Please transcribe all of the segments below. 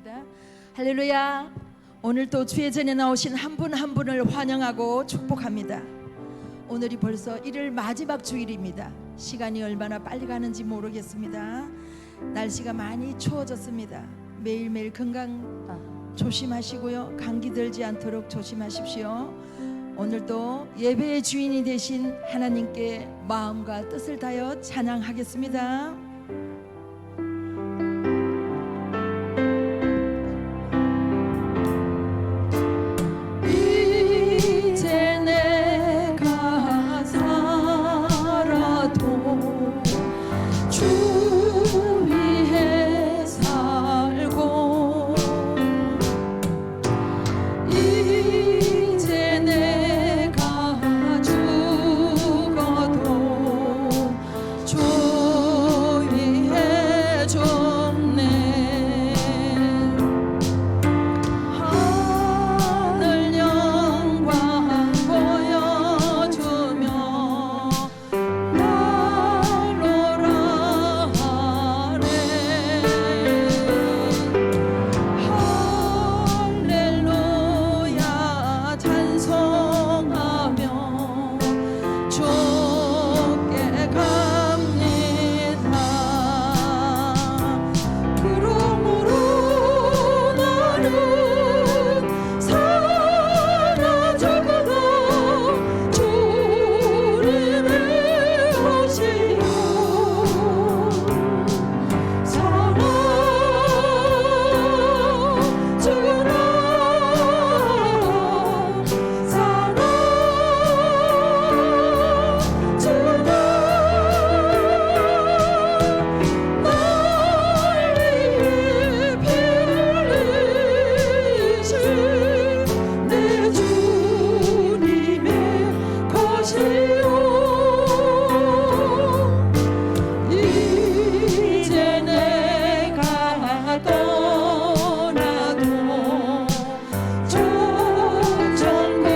축복합니다. 할렐루야. 오늘 또 주의 전에 나오신 한 분 한 분을 환영하고 축복합니다. 오늘이 벌써 1월 마지막 주일입니다. 시간이 얼마나 빨리 가는지 모르겠습니다. 날씨가 많이 추워졌습니다. 매일매일 건강 조심하시고요. 감기 들지 않도록 조심하십시오. 오늘도 예배의 주인이 되신 하나님께 마음과 뜻을 다하여 찬양하겠습니다. 이제 내가 살아도 주 위에 살고 이제 내가 죽어도 주 위에 좋네. 하늘 영광 보여주며 날 오라 하네. 할렐루야 찬송하며 주께 갑니다. 그러므로 나는 살아 죽어도 주님의 것이요 살아 죽으나 살아 죽으나 날 위해 피를 흘리신 내 주님의 것이요 이제 내가 떠나도 천국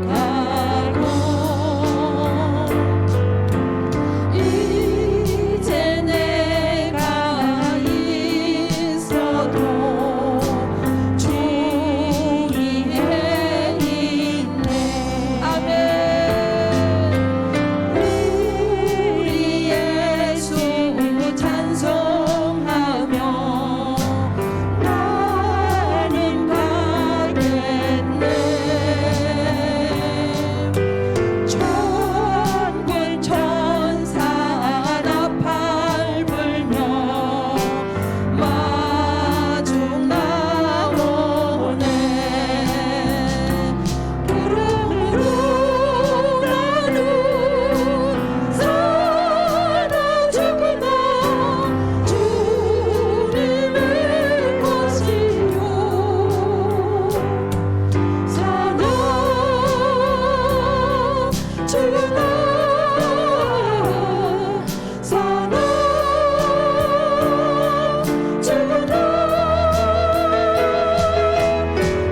가고 이제 내가 있어도 주 위에 있네. 아멘. 우리 예수 찬송하며 나는 가겠네. 천군 천사 나팔 불며 마중 나오네. 그러므로 나는 살아 죽으나 주님의 것이요 살아 죽으나 살아 죽으나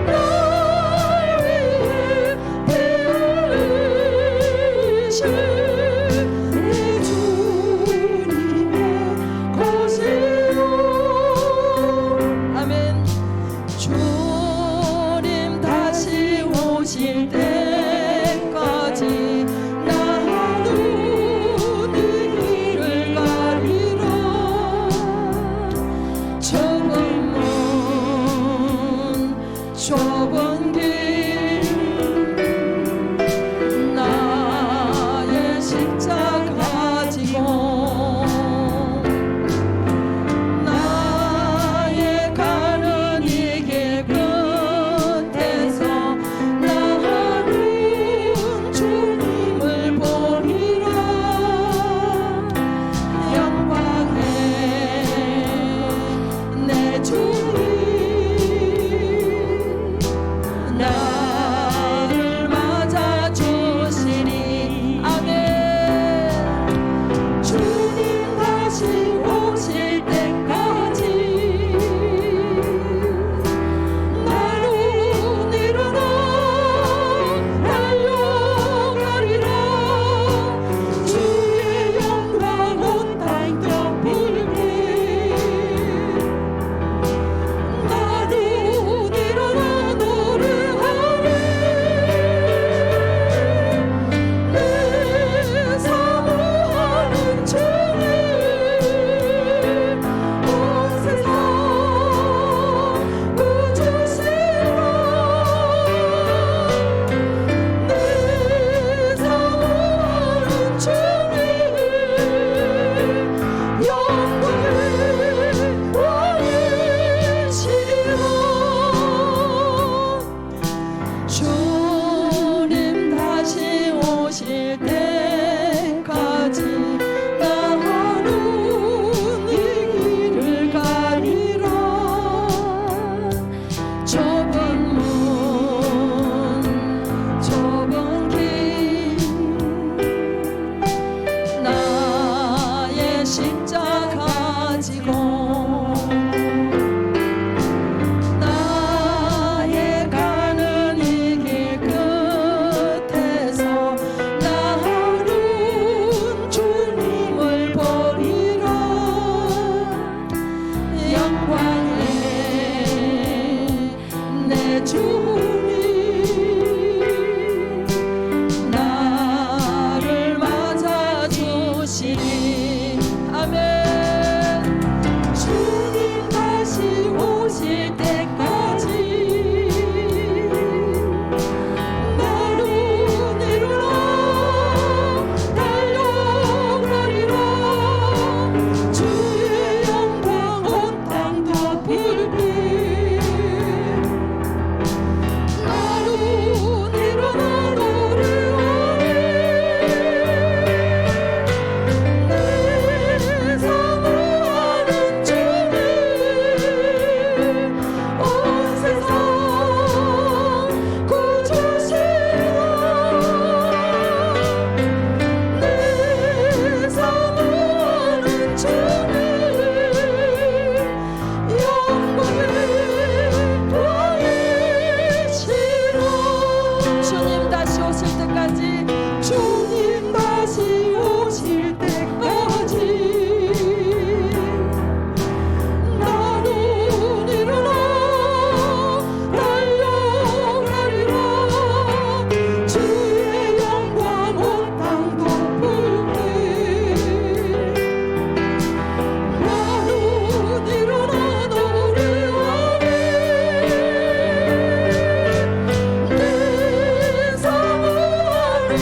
날 위해 피 흘리신 내 주님의 것이요. 아멘. 주님 다시 오실 때까지 나는 이 길을 가리라. 조금은 좁은 길 나의 십자가 지고 나의 가는 이 길 끝에서 나는 주님을 보리라. 영광의 내 주님 주님 나를 맞아주시니 아멘. 주님 다시 오실 때까지 나로 일어나 달려가리라. 주의 영광 온 땅 덮을 때 나로 일어나 노래하리. 내 사모하는 주님 온 세상 구주시라. 내 사모하는 주님 영광의 왕이시라. 주님 다시 오실 때까지 주님 다시 오실 때까지 나는 일어나 달려가리라. 주의 영광 온 땅 덮을 때 나는 일어나 노래하리. 내 사모하는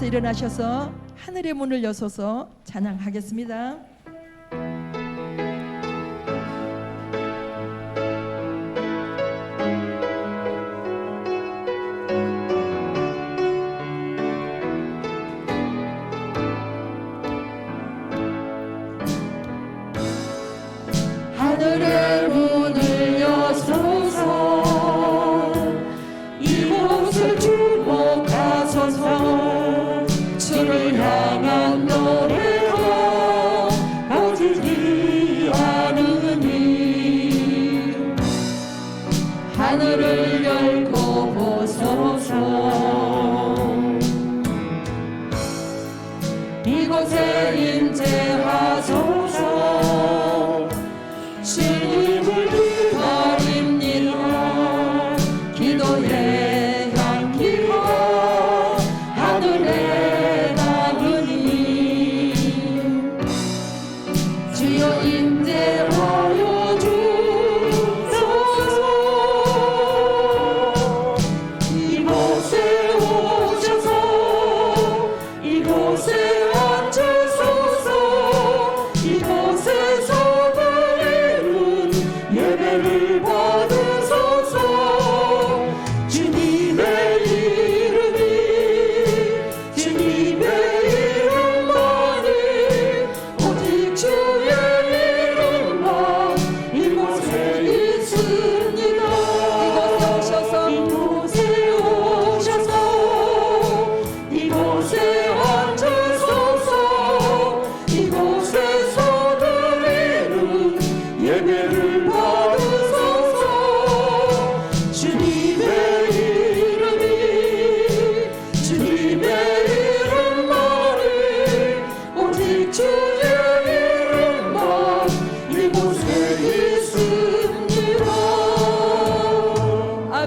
일어나셔서 하늘의 문을 여소서 찬양하겠습니다. 하늘의 문을 여소서 이곳을 주목하소서 주를 향한 노래가 꺼지지 않으니 하늘을 열고 보소서 이곳에 임재하소서 주님을 기다립니다. 기도의 향기가 하늘에 닿으니 주여 임재하여 주소서 이곳에 오셔서 이곳에 앉으소서 이곳에서 예배를 받으소서 주님의 이름이 주님의 이름만이 오직 주의 이름만 이곳에 있습니다. 이곳에 오셔서 이곳에 앉으소서 이곳에서 드리는 예배를 주님의 이름이 주님의 이름만이 오직 주의 이름만 이곳에 있습니다. 아멘.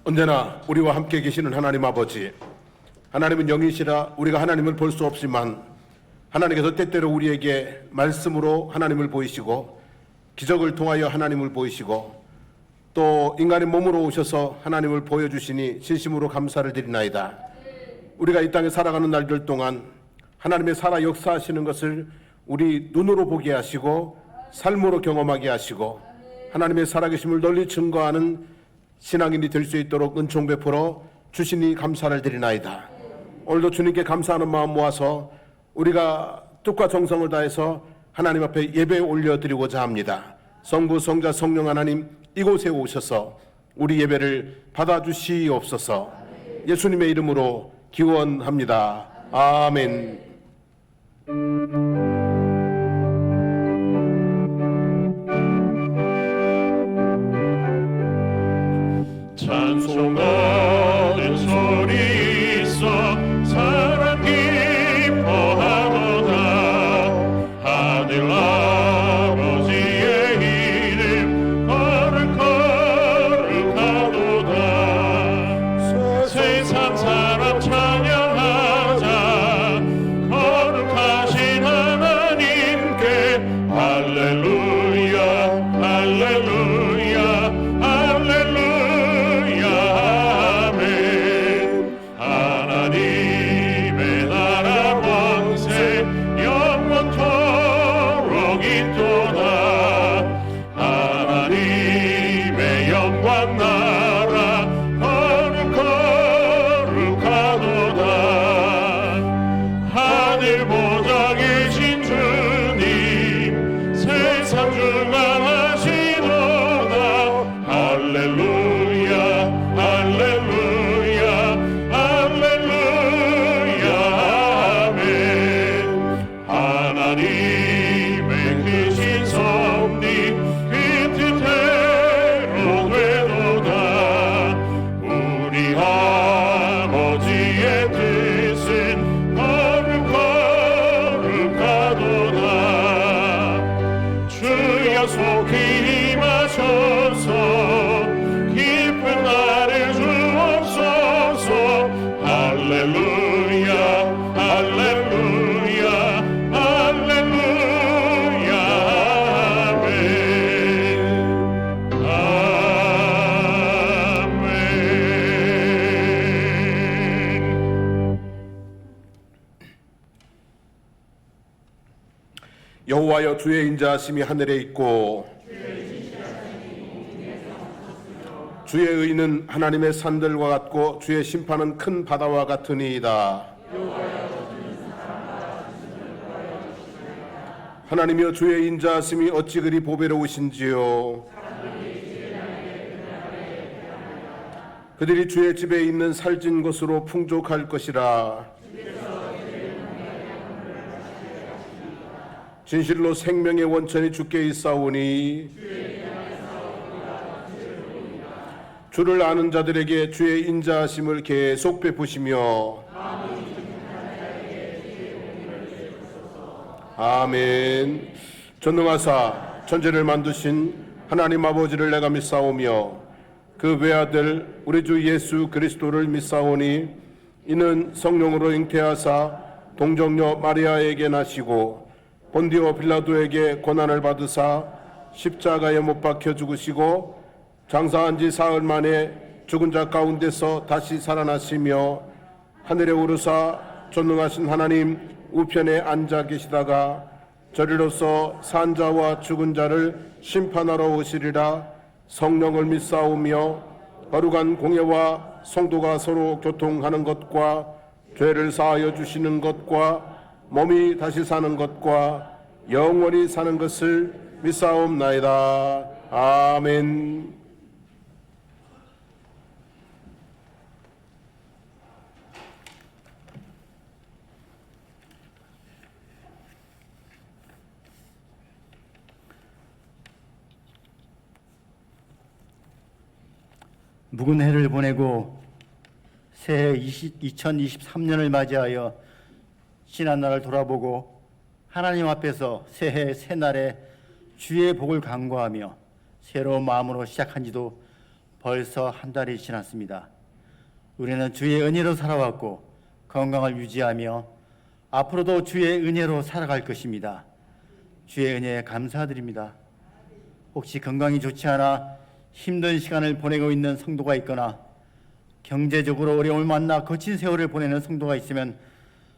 언제나 우리와 함께 계시는 하나님 아버지, 하나님은 영이시라 우리가 하나님을 볼 수 없지만 하나님께서 때때로 우리에게 말씀으로 하나님을 보이시고 기적을 통하여 하나님을 보이시고 또 인간의 몸으로 오셔서 하나님을 보여주시니 진심으로 감사를 드리나이다. 우리가 이 땅에 살아가는 날들 동안 하나님의 살아 역사하시는 것을 우리 눈으로 보게 하시고 삶으로 경험하게 하시고 하나님의 살아계심을 널리 증거하는 신앙인이 될 수 있도록 은총 베풀어 주시니 감사를 드리나이다. 오늘도 주님께 감사하는 마음 모아서 우리가 뜻과 정성을 다해서 하나님 앞에 예배 올려드리고자 합니다. 성부, 성자, 성령 하나님 이곳에 오셔서 우리 예배를 받아주시옵소서. 예수님의 이름으로 기원합니다. 아멘. 찬송하는 소리 있어 사랑 기뻐하도다. 하늘 아버지의 이름 거룩거룩하도다. 세상 사람 찬양하자. 거룩하신 하나님께 할렐루야 할렐루야 할렐루야 임하소서. 기쁜 날을 주옵소서. 할렐루야 할렐루야 할렐루야. 아멘 아멘. 여호와여, 주의 인자하심이 하늘에 있고 주의 의는 하나님의 산들과 같고 주의 심판은 큰 바다와 같으니이다. 하나님이여, 주의 인자하심이 어찌 그리 보배로우신지요. 그들이 주의 집에 있는 살찐 것으로 풍족할 것이라. 진실로 생명의 원천이 주께 있사오니 주를 아는 자들에게 주의 인자하심을 계속 베푸시며. 아멘. 전능하사 천지를 만드신 하나님 아버지를 내가 믿사오며 그 외아들 우리 주 예수 그리스도를 믿사오니 이는 성령으로 잉태하사 동정녀 마리아에게 나시고 본디오 빌라도에게 고난을 받으사 십자가에 못 박혀 죽으시고 장사한 지 사흘 만에 죽은 자 가운데서 다시 살아나시며 하늘에 오르사 전능하신 하나님 우편에 앉아 계시다가 저리로서 산 자와 죽은 자를 심판하러 오시리라. 성령을 믿사오며 거룩한 공예와 성도가 서로 교통하는 것과 죄를 사하여 주시는 것과 몸이 다시 사는 것과 영원히 사는 것을 믿사옵나이다. 아멘. 묵은 해를 보내고 새해 2023년을 맞이하여 지난날을 돌아보고 하나님 앞에서 새해 새날에 주의 복을 간구하며 새로운 마음으로 시작한 지도 벌써 한 달이 지났습니다. 우리는 주의 은혜로 살아왔고 건강을 유지하며 앞으로도 주의 은혜로 살아갈 것입니다. 주의 은혜에 감사드립니다. 혹시 건강이 좋지 않아 힘든 시간을 보내고 있는 성도가 있거나 경제적으로 어려움을 만나 거친 세월을 보내는 성도가 있으면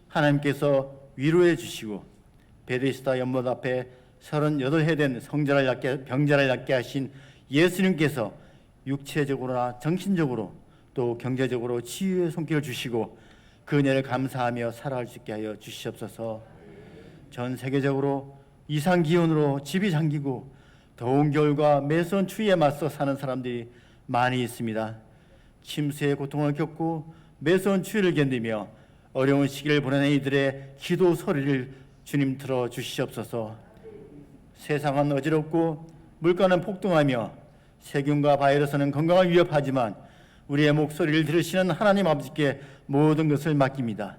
하나님께서 위로해 주시고 베데스다 연못 앞에 38해 된 병자를 낫게 하신 예수님께서 육체적으로나 정신적으로 또 경제적으로 치유의 손길을 주시고 그 은혜를 감사하며 살아갈 수 있게 하여 주시옵소서. 전 세계적으로 이상기온으로 집이 잠기고 더운 겨울과 매서운 추위에 맞서 사는 사람들이 많이 있습니다. 침수의 고통을 겪고 매서운 추위를 견디며 어려운 시기를 보내는 이들의 기도 소리를 주님 들어 주시옵소서. 세상은 어지럽고 물가는 폭등하며 세균과 바이러스는 건강을 위협하지만 우리의 목소리를 들으시는 하나님 아버지께 모든 것을 맡깁니다.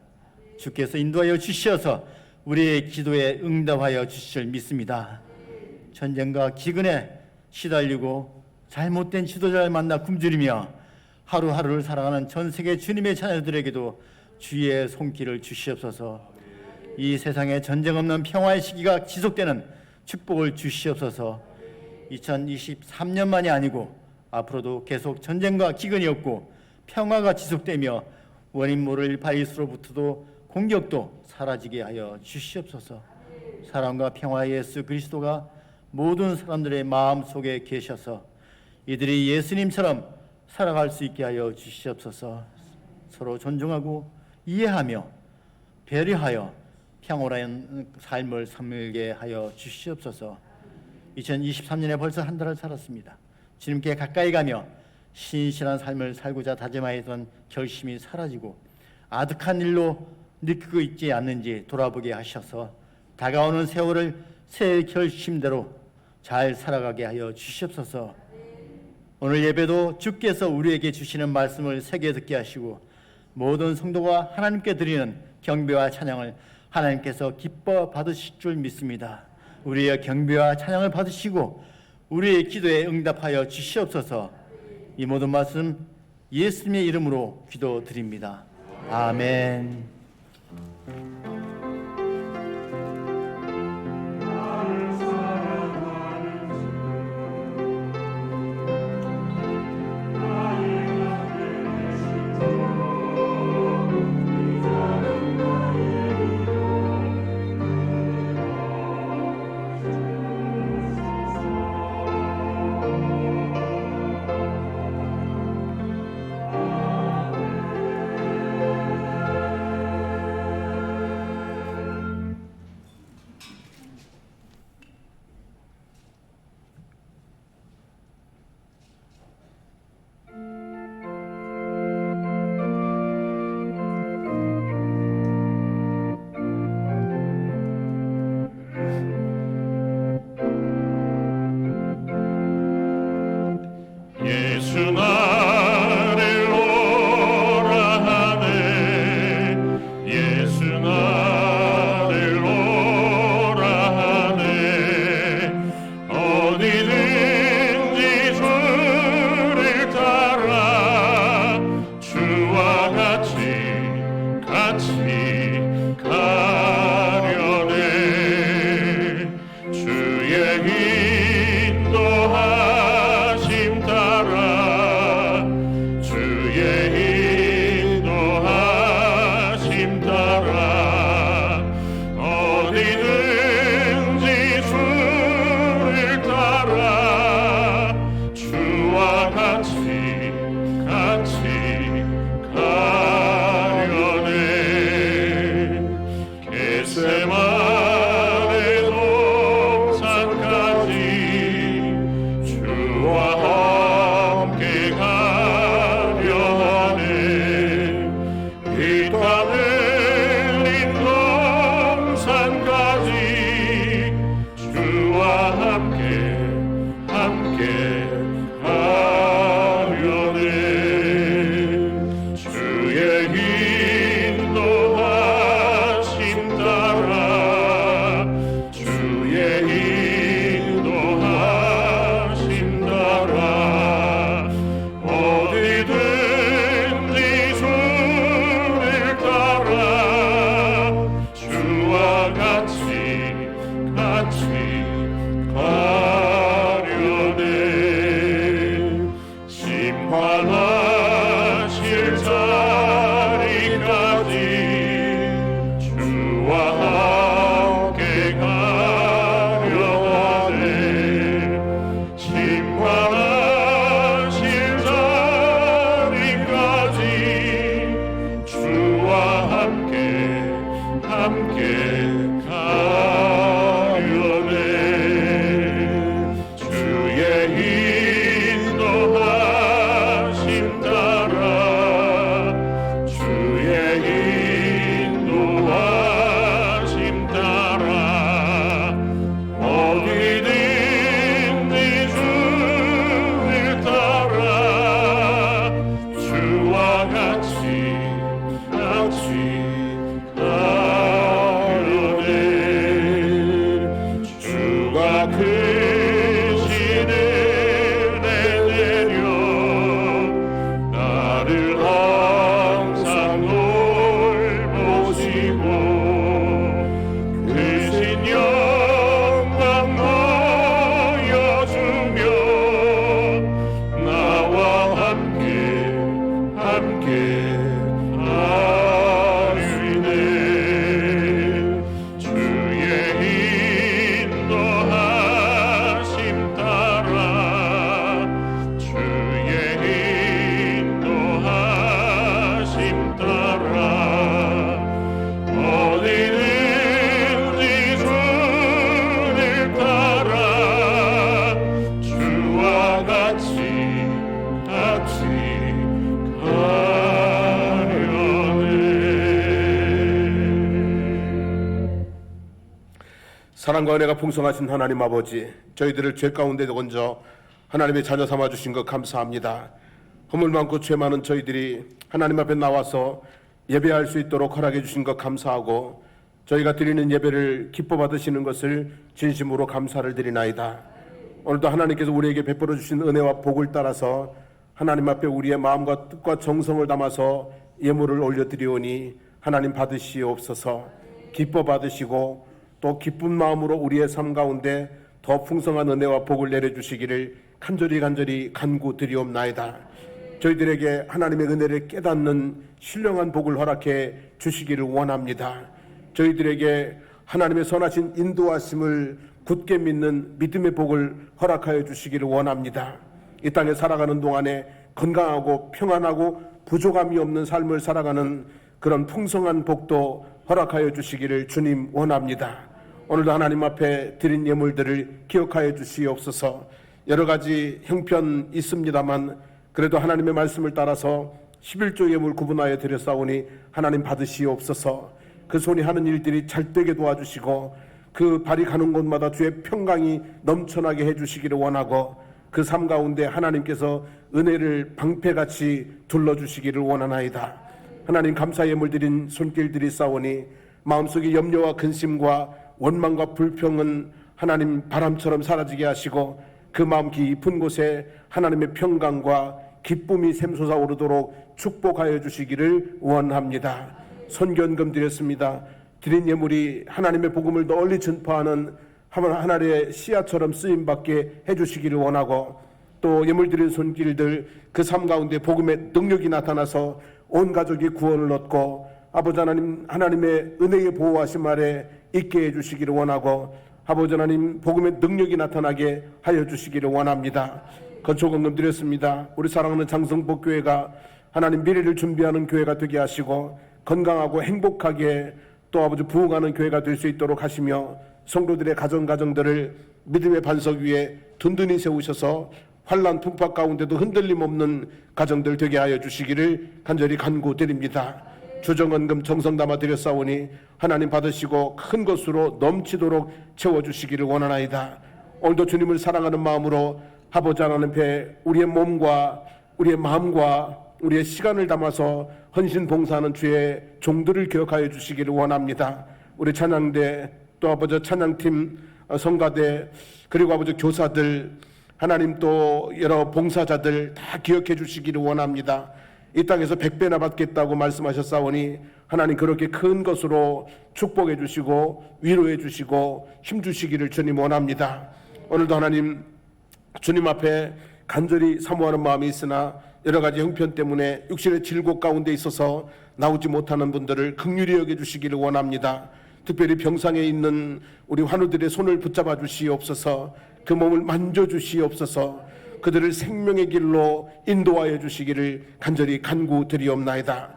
주께서 인도하여 주시어서 우리의 기도에 응답하여 주실 줄 믿습니다. 전쟁과 기근에 시달리고 잘못된 지도자를 만나 굶주리며 하루하루를 살아가는 전 세계 주님의 자녀들에게도 주의 손길을 주시옵소서. 이 세상에 전쟁 없는 평화의 시기가 지속되는 축복을 주시옵소서. 2023년만이 아니고 앞으로도 계속 전쟁과 기근이 없고 평화가 지속되며 원인 모를 바이러스로부터도 공격도 사라지게 하여 주시옵소서. 사랑과 평화의 예수 그리스도가 모든 사람들의 마음 속에 계셔서 이들이 예수님처럼 살아갈 수 있게 하여 주시옵소서. 서로 존중하고 이해하며 배려하여 평온한 삶을 살게 하여 주시옵소서. 2023년에 벌써 한 달을 살았습니다. 주님께 가까이 가며 신실한 삶을 살고자 다짐하였던 결심이 사라지고 아득한 일로 느끼고 있지 않는지 돌아보게 하셔서 다가오는 세월을 새 결심대로 잘 살아가게 하여 주시옵소서. 오늘 예배도 주께서 우리에게 주시는 말씀을 새겨 듣게 하시고 모든 성도가 하나님께 드리는 경배와 찬양을 하나님께서 기뻐 받으실 줄 믿습니다. 우리의 경배와 찬양을 받으시고 우리의 기도에 응답하여 주시옵소서. 이 모든 말씀 예수님의 이름으로 기도드립니다. 아멘. 예수 나를 오라 하네 예수 나를 오라 하네 어디든지 주를 따라 주와 같이 가려네 주의 인도하심 따라 주의 인도하심 따라 어디든지 주를 따라 주와 같이 가려네 겟세마네 동산까지 주와 함께 가려 하네 빛과 흘린 동산까지 주와 함께 가려네 주의 인도하심 따라 주의 인도하심 따라 어디든지 주를 따라 주와 같이 가려네 심판하실 자리까지 주와 함께 가려 하네 심판하실 자리까지 주와 함께 가려네 주의 인도하심 따라 주의 인도하심 따라 어디든지 주를 따라 주와 같이 가려네 주가 크신 은혜 내려 나를 항상 돌보시고 크신 영광 보여주며 나와 함께 하리네 주의 인도하심 따라 주의 인도하심 따라 어디든지 주를 따라 주와 같이 가려네 사랑과 은혜가 풍성하신 하나님 아버지, 저희들을 죄 가운데 건져 하나님의 자녀 삼아 주신 것 감사합니다. 허물 많고 죄 많은 저희들이 하나님 앞에 나와서 예배할 수 있도록 허락해 주신 것 감사하고 저희가 드리는 예배를 기뻐 받으시는 것을 진심으로 감사를 드리나이다. 오늘도 하나님께서 우리에게 베풀어 주신 은혜와 복을 따라서 하나님 앞에 우리의 마음과 뜻과 정성을 담아서 예물을 올려드리오니 하나님 받으시옵소서. 기뻐 받으시고 또 기쁜 마음으로 우리의 삶 가운데 더 풍성한 은혜와 복을 내려주시기를 간절히 간구드리옵나이다. 저희들에게 하나님의 은혜를 깨닫는 신령한 복을 허락해 주시기를 원합니다. 저희들에게 하나님의 선하신 인도하심을 굳게 믿는 믿음의 복을 허락하여 주시기를 원합니다. 이 땅에 살아가는 동안에 건강하고 평안하고 부족함이 없는 삶을 살아가는 그런 풍성한 복도 허락하여 주시기를 주님 원합니다. 오늘도 하나님 앞에 드린 예물들을 기억하여 주시옵소서. 여러 가지 형편 있습니다만 그래도 하나님의 말씀을 따라서 11조 예물 구분하여 드렸사오니 하나님 받으시옵소서. 그 손이 하는 일들이 잘 되게 도와주시고 그 발이 가는 곳마다 주의 평강이 넘쳐나게 해주시기를 원하고 그 삶 가운데 하나님께서 은혜를 방패같이 둘러주시기를 원하나이다. 하나님 감사 예물 드린 손길들이 싸우니 마음속의 염려와 근심과 원망과 불평은 하나님 바람처럼 사라지게 하시고 그 마음 깊은 곳에 하나님의 평강과 기쁨이 샘솟아 오르도록 축복하여 주시기를 원합니다. 선견금 드렸습니다. 드린 예물이 하나님의 복음을 널리 전파하는 하나님의 씨앗처럼 쓰임받게 해주시기를 원하고 또 예물 드린 손길들 그 삶 가운데 복음의 능력이 나타나서 온 가족이 구원을 얻고 아버지 하나님 하나님의 은혜의 보호하심 아래 있게 해주시기를 원하고 아버지 하나님 복음의 능력이 나타나게 하여 주시기를 원합니다. 건축원금 드렸습니다. 우리 사랑하는 장성복교회가 하나님 미래를 준비하는 교회가 되게 하시고 건강하고 행복하게 또 아버지 부흥하는 교회가 될 수 있도록 하시며 성도들의 가정들을 믿음의 반석 위에 든든히 세우셔서 환난 풍파 가운데도 흔들림 없는 가정들 되게 하여 주시기를 간절히 간구드립니다. 주정원금 정성 담아 드렸사오니 하나님 받으시고 큰 것으로 넘치도록 채워주시기를 원하나이다. 오늘도 주님을 사랑하는 마음으로 아버지 하나님 앞에 우리의 몸과 우리의 마음과 우리의 시간을 담아서 헌신 봉사하는 주의 종들을 기억하여 주시기를 원합니다. 우리 찬양대 또 아버지 찬양팀 성가대 그리고 아버지 교사들 하나님 또 여러 봉사자들 다 기억해 주시기를 원합니다. 이 땅에서 100배나 받겠다고 말씀하셨사오니 하나님 그렇게 큰 것으로 축복해 주시고 위로해 주시고 힘 주시기를 주님 원합니다. 오늘도 하나님 주님 앞에 간절히 사모하는 마음이 있으나 여러 가지 형편 때문에 육신의 질곡 가운데 있어서 나오지 못하는 분들을 긍휼히 여겨주시기를 원합니다. 특별히 병상에 있는 우리 환우들의 손을 붙잡아 주시옵소서. 그 몸을 만져주시옵소서. 그들을 생명의 길로 인도하여 주시기를 간절히 간구드리옵나이다.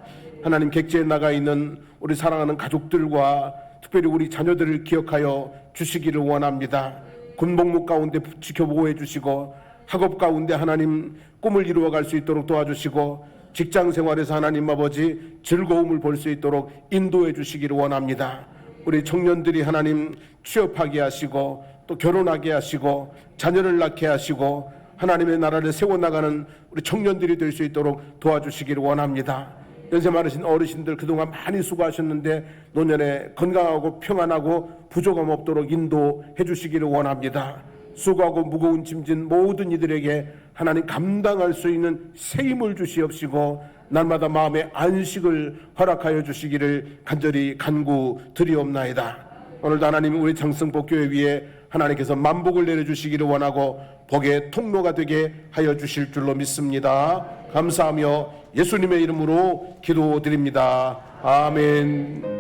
하나님 객지에 나가 있는 우리 사랑하는 가족들과 특별히 우리 자녀들을 기억하여 주시기를 원합니다. 군복무 가운데 지켜보호해 주시고 학업 가운데 하나님 꿈을 이루어갈 수 있도록 도와주시고 직장 생활에서 하나님 아버지 즐거움을 볼 수 있도록 인도해 주시기를 원합니다. 우리 청년들이 하나님 취업하게 하시고 또 결혼하게 하시고 자녀를 낳게 하시고 하나님의 나라를 세워나가는 우리 청년들이 될 수 있도록 도와주시기를 원합니다. 연세 많으신 어르신들 그동안 많이 수고하셨는데 노년에 건강하고 평안하고 부족함 없도록 인도해 주시기를 원합니다. 수고하고 무거운 짐진 모든 이들에게 하나님 감당할 수 있는 새 힘을 주시옵시고 날마다 마음의 안식을 허락하여 주시기를 간절히 간구드리옵나이다. 오늘도 하나님 우리 장성복교회 위에 하나님께서 만복을 내려주시기를 원하고 복의 통로가 되게 하여 주실 줄로 믿습니다. 감사하며 예수님의 이름으로 기도드립니다. 아멘.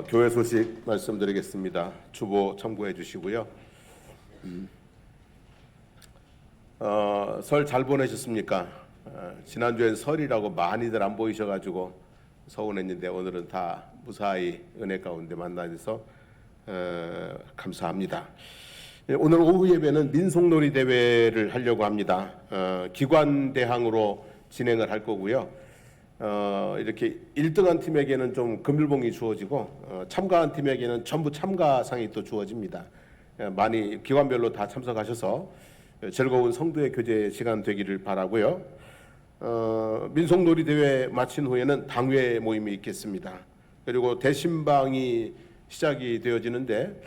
교회 소식 말씀드리겠습니다. 주보 참고해 주시고요. 설 잘 보내셨습니까? 지난주엔 설이라고 많이들 안 보이셔가지고 서운했는데 오늘은 다 무사히 은혜 가운데 만나서 감사합니다. 오늘 오후 예배는 민속놀이 대회를 하려고 합니다. 기관 대항으로 진행을 할 거고요. 이렇게 1등한 팀에게는 좀 금일봉이 주어지고 참가한 팀에게는 전부 참가상이 또 주어집니다. 많이 기관별로 다 참석하셔서 즐거운 성도의 교제 시간 되기를 바라고요. 민속놀이 대회 마친 후에는 당회 모임이 있겠습니다. 그리고 대신방이 시작이 되어지는데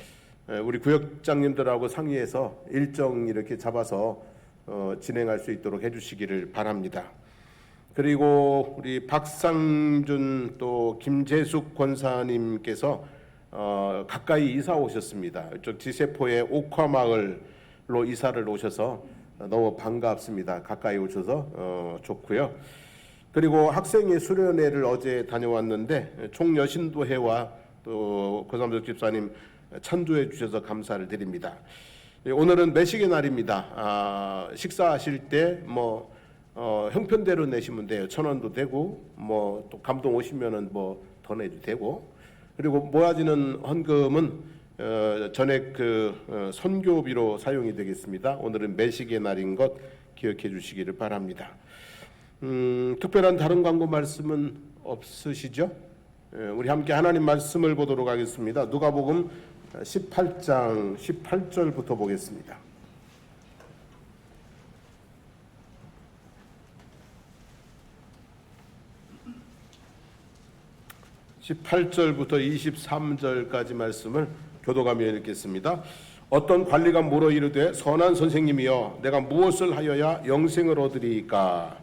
우리 구역장님들하고 상의해서 일정 이렇게 잡아서 진행할 수 있도록 해주시기를 바랍니다. 그리고 우리 박상준 또 김재숙 권사님께서 가까이 이사 오셨습니다. 이쪽 지세포의 옥화마을로 이사를 오셔서 너무 반갑습니다. 가까이 오셔서 좋고요. 그리고 학생의 수련회를 어제 다녀왔는데 총여신도회와 또 고삼석 집사님 찬조해 주셔서 감사를 드립니다. 오늘은 매식의 날입니다. 식사하실 때 형편대로 내시면 돼요. 1,000원도 되고 또 감동 오시면은 더 내도 되고, 그리고 모아지는 헌금은 전액 선교비로 사용이 되겠습니다. 오늘은 매식의 날인 것 기억해 주시기를 바랍니다. 특별한 다른 광고 말씀은 없으시죠? 우리 함께 하나님 말씀을 보도록 하겠습니다. 누가복음 18장 18절부터 보겠습니다. (18절부터) (23절까지) 말씀을 교도감이 읽겠습니다. 어떤 관리가 물어 이르되 선한 선생님이여 내가 무엇을 하여야 영생을 얻으리이까?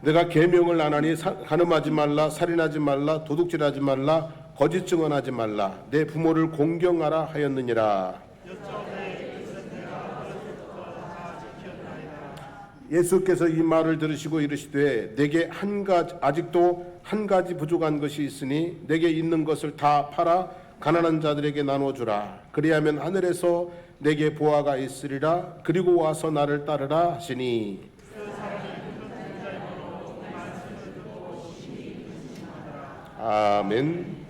내가 계명을 안 하니 간음하지 말라, 살인하지 말라, 도둑질하지 말라, 거짓 증언하지 말라, 내 부모를 공경하라 하였느니라. 예수께서 이 말을 들으시고 이르시되 내게 아직도 한 가지 부족한 것이 있으니 내게 있는 것을 다 팔아 가난한 자들에게 나눠주라. 그리하면 하늘에서 내게 보화가 있으리라. 그리고 와서 나를 따르라 하시니. 아멘.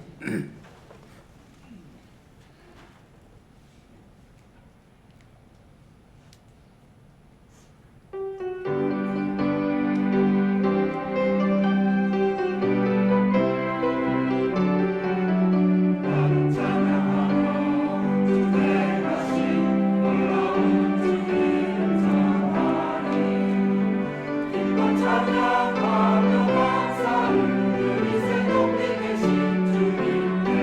찬양하며 감사를 우리 새롭게 계신 주님께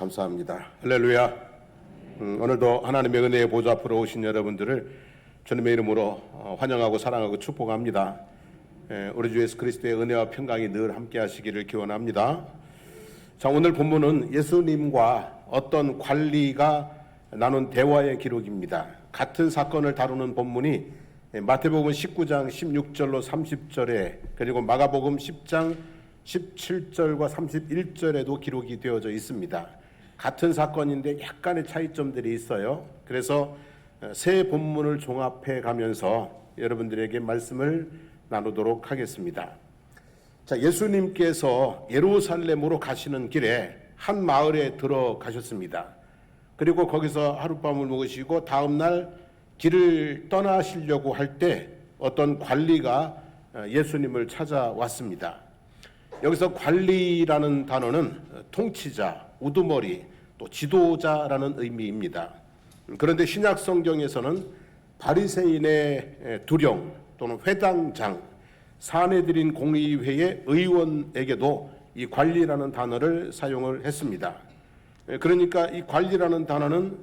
감사합니다. 할렐루야. 오늘도 하나님의 은혜의 보좌 앞으로 오신 여러분들을 주님의 이름으로 환영하고 사랑하고 축복합니다. 우리 주 예수 그리스도의 은혜와 평강이 늘 함께 하시기를 기원합니다. 자, 오늘 본문은 예수님과 어떤 관리가 나눈 대화의 기록입니다. 같은 사건을 다루는 본문이 마태복음 19장 16절로 30절에 그리고 마가복음 10장 17절과 31절에도 기록이 되어져 있습니다. 같은 사건인데 약간의 차이점들이 있어요. 그래서 세 본문을 종합해 가면서 여러분들에게 말씀을 나누도록 하겠습니다. 자, 예수님께서 예루살렘으로 가시는 길에 한 마을에 들어가셨습니다. 그리고 거기서 하룻밤을 묵으시고 다음 날 길을 떠나시려고 할 때 어떤 관리가 예수님을 찾아왔습니다. 여기서 관리라는 단어는 통치자, 우두머리, 또 지도자라는 의미입니다. 그런데 신약 성경에서는 바리새인의 두령 또는 회당장, 사내들인 공의회의 의원에게도 이 관리라는 단어를 사용을 했습니다. 그러니까 이 관리라는 단어는